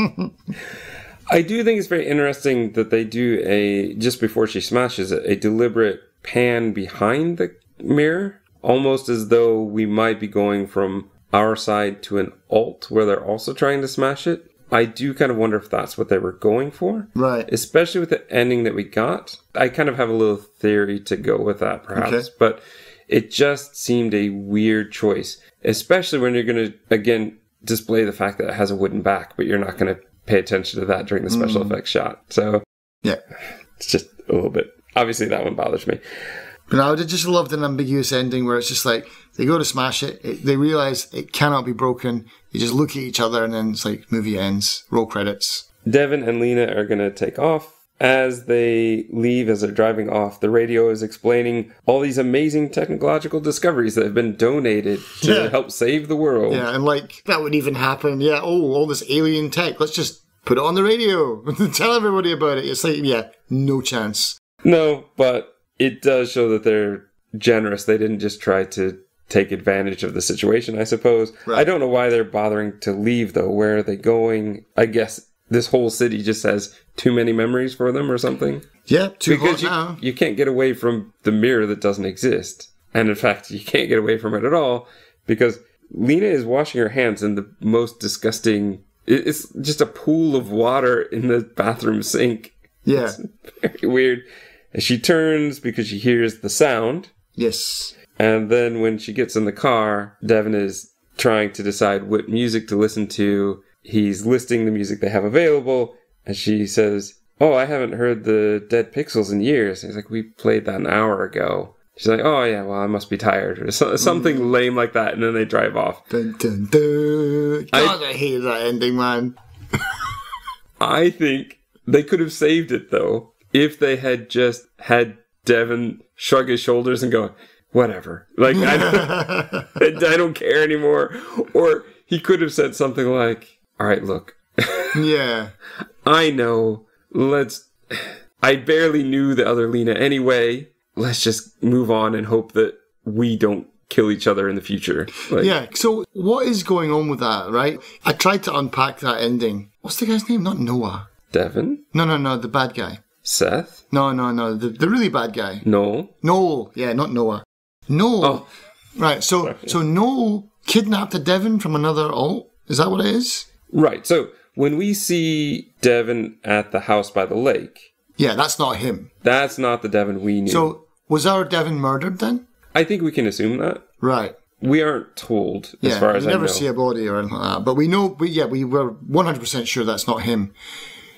I do think it's very interesting that they do just before she smashes it, a deliberate pan behind the mirror, almost as though we might be going from our side to an alt where they're also trying to smash it. I do kind of wonder if that's what they were going for. Right. Especially with the ending that we got. I kind of have a little theory to go with that, perhaps. Okay. But it just seemed a weird choice. Especially when you're going to, again, display the fact that it has a wooden back, but you're not going to pay attention to that during the special effects shot. So, yeah, it's just a little bit. Obviously, that one bothers me. But I would have just loved an ambiguous ending where it's just like, they go to smash it, they realize it cannot be broken, they just look at each other, and then it's like, movie ends, roll credits. Devin and Lena are going to take off. As they leave, as they're driving off, the radio is explaining all these amazing technological discoveries that have been donated to help save the world. Yeah, and like, that would even happen. Yeah, all this alien tech, let's just put it on the radio. Tell everybody about it. It's like, yeah, no chance. No, but it does show that they're generous. They didn't just try to take advantage of the situation, I suppose. Right. I don't know why they're bothering to leave, though. Where are they going? I guess this whole city just has too many memories for them or something. Yeah, too because hot now. You can't get away from the mirror that doesn't exist. And in fact, you can't get away from it at all because Lena is washing her hands in the most disgusting... It's just a pool of water in the bathroom sink. Yeah. It's very weird. And she turns because she hears the sound. Yes. And then when she gets in the car, Devin is trying to decide what music to listen to. He's listing the music they have available. And she says, oh, I haven't heard the Dead Pixels in years. And he's like, we played that an hour ago. She's like, oh, yeah, well, I must be tired. Or something lame like that. And then they drive off. Dun, dun, dun. God, I hated that ending, man. I think they could have saved it, though, if they had just had Devin shrug his shoulders and go, whatever. Like, I don't care anymore. Or he could have said something like, all right, look, Yeah. I know. I barely knew the other Lena anyway. Let's just move on and hope that we don't kill each other in the future. Like, Yeah, so what is going on with that, right? I tried to unpack that ending. What's the guy's name? Not Noah. Devin? No, the bad guy. Seth? No, the really bad guy. Noel? Noel. Yeah, not Noah. Noel. Oh. Right, so Noel kidnapped a Devon from another alt? Is that what it is? Right, so when we see Devin at the house by the lake, Yeah, that's not him. that's not the Devin we knew. So, was our Devon murdered then? I think we can assume that. Right. We aren't told, as Yeah, far as we I know. never see a body or anything like that. But we know, we were 100% sure that's not him.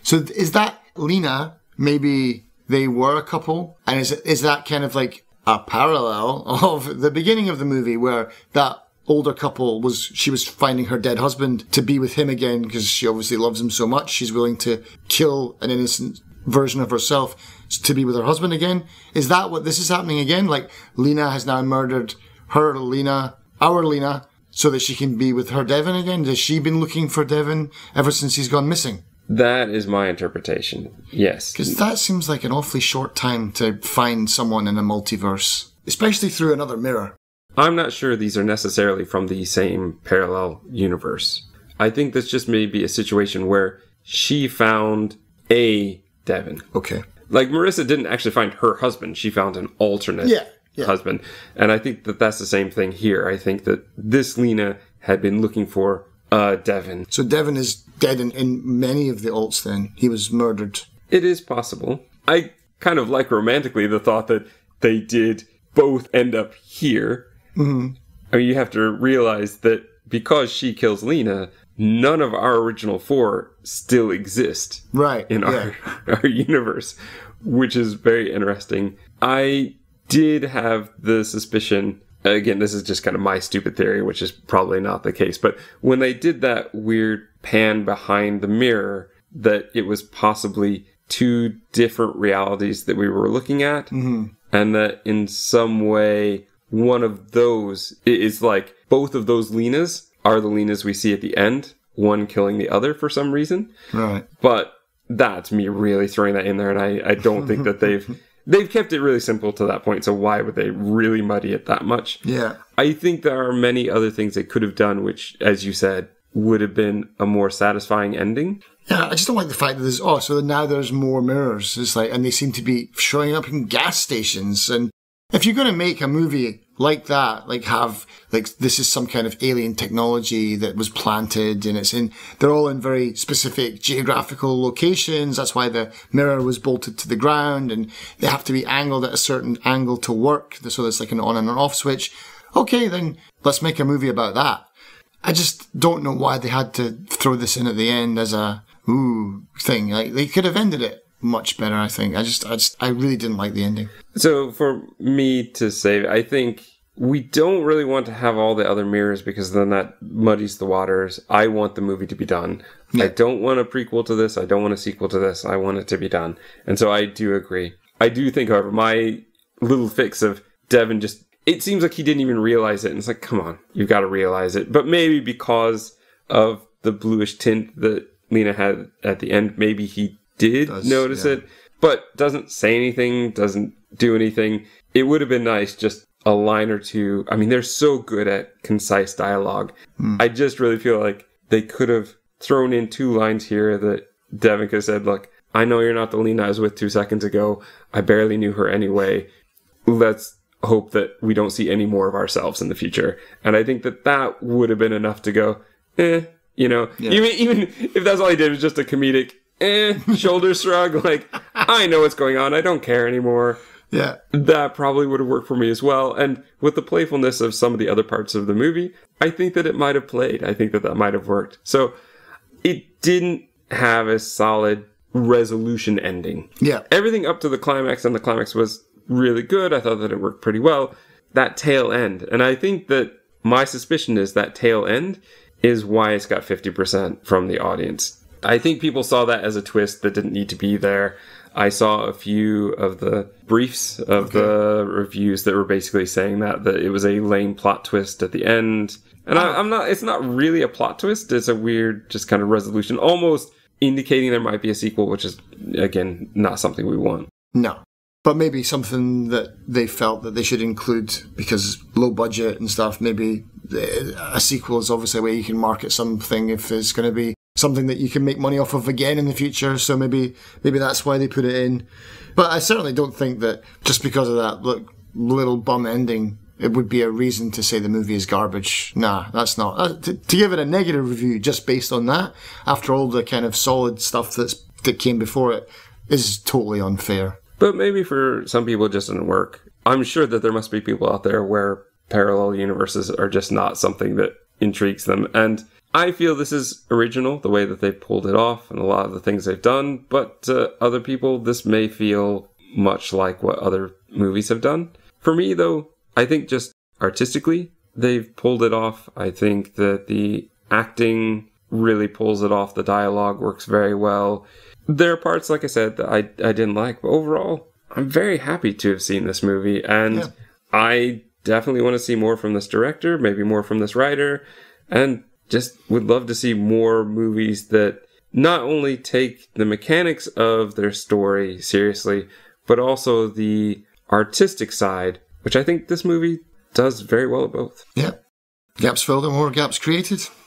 So is that Lena, maybe they were a couple? And is that kind of like a parallel of the beginning of the movie where that older couple she was finding her dead husband to be with him again because she obviously loves him so much she's willing to kill an innocent version of herself to be with her husband again? Is that what this is happening again? Like Lena has now murdered our Lena, so that she can be with her Devon again? Has she been looking for Devon ever since he's gone missing? That is my interpretation. Yes. Because that seems like an awfully short time to find someone in a multiverse, especially through another mirror. I'm not sure these are necessarily from the same parallel universe. I think this just may be a situation where she found a Devin. Okay. Like, Marissa didn't actually find her husband. She found an alternate husband. And I think that that's the same thing here. I think that this Lena had been looking for a Devin. So Devon is dead in many of the alts then. He was murdered. It is possible. I kind of like romantically the thought that they did both end up here. Mm-hmm. I mean, you have to realize that because she kills Lena, none of our original four still exist in our universe, which is very interesting. I did have the suspicion, again, this is just kind of my stupid theory, which is probably not the case, but when they did that weird pan behind the mirror, that it was possibly two different realities that we were looking at, mm-hmm. and that in some way one of those is like both of those Lenas are the Lenas we see at the end, one killing the other for some reason. Right. But that's me really throwing that in there, and I don't think that they've kept it really simple to that point, so why would they really muddy it that much? Yeah. I think there are many other things they could have done, which, as you said, would have been a more satisfying ending. Yeah, I just don't like the fact that so now there's more mirrors. It's like, and they seem to be showing up in gas stations. And if you're going to make a movie like that, this is some kind of alien technology that was planted and they're all in very specific geographical locations. That's why the mirror was bolted to the ground and they have to be angled at a certain angle to work. So there's like an on and an off switch. Okay, then let's make a movie about that. I just don't know why they had to throw this in at the end as a thing. Like, they could have ended it much better, I think. I really didn't like the ending. So for me to say, I think we don't really want to have all the other mirrors because then that muddies the waters. I want the movie to be done. Yeah. I don't want a prequel to this. I don't want a sequel to this. I want it to be done. And so I do agree. I do think, however, my little fix of Devin it seems like he didn't even realize it. And it's like, come on, you've got to realize it. But maybe because of the bluish tint that Lena had at the end, maybe he did notice it, but doesn't say anything, doesn't do anything. It would have been nice, just a line or two. I mean, they're so good at concise dialogue. I just really feel like they could have thrown in two lines here that Devin could have said, look, I know you're not the Lena I was with 2 seconds ago. I barely knew her anyway. Let's hope that we don't see any more of ourselves in the future. And I think that would have been enough to go, even if that's all he did was just a comedic shoulder shrug, like, I know what's going on, I don't care anymore. Yeah. That probably would have worked for me as well. And with the playfulness of some of the other parts of the movie, I think that it might have played. I think that might have worked. So it didn't have a solid resolution ending. Yeah. Everything up to the climax, and the climax was really good. I thought that it worked pretty well. That tail end. And I think that my suspicion is that tail end is why it's got 50% from the audience. I think people saw that as a twist that didn't need to be there. I saw a few of the briefs of the reviews that were basically saying that it was a lame plot twist at the end. And it's not really a plot twist. It's a weird, just kind of resolution, almost indicating there might be a sequel, which is, again, not something we want. No. But maybe something that they felt that they should include because low budget and stuff. Maybe a sequel is obviously a way you can market something if it's going to be something that you can make money off of again in the future. So maybe that's why they put it in. But I certainly don't think that just because of that little bum ending, it would be a reason to say the movie is garbage. Nah, that's not. To give it a negative review just based on that, after all the kind of solid stuff that came before it, is totally unfair. But maybe for some people it just didn't work. I'm sure that there must be people out there where parallel universes are just not something that intrigues them. And I feel this is original, the way that they pulled it off and a lot of the things they've done. But to other people, this may feel much like what other movies have done. For me, though, I think just artistically, they've pulled it off. I think that the acting really pulls it off. The dialogue works very well. There are parts, like I said, that I didn't like. But overall, I'm very happy to have seen this movie. And I definitely want to see more from this director, maybe more from this writer. And just would love to see more movies that not only take the mechanics of their story seriously, but also the artistic side, which I think this movie does very well at both. Yeah. Gaps filled and more gaps created.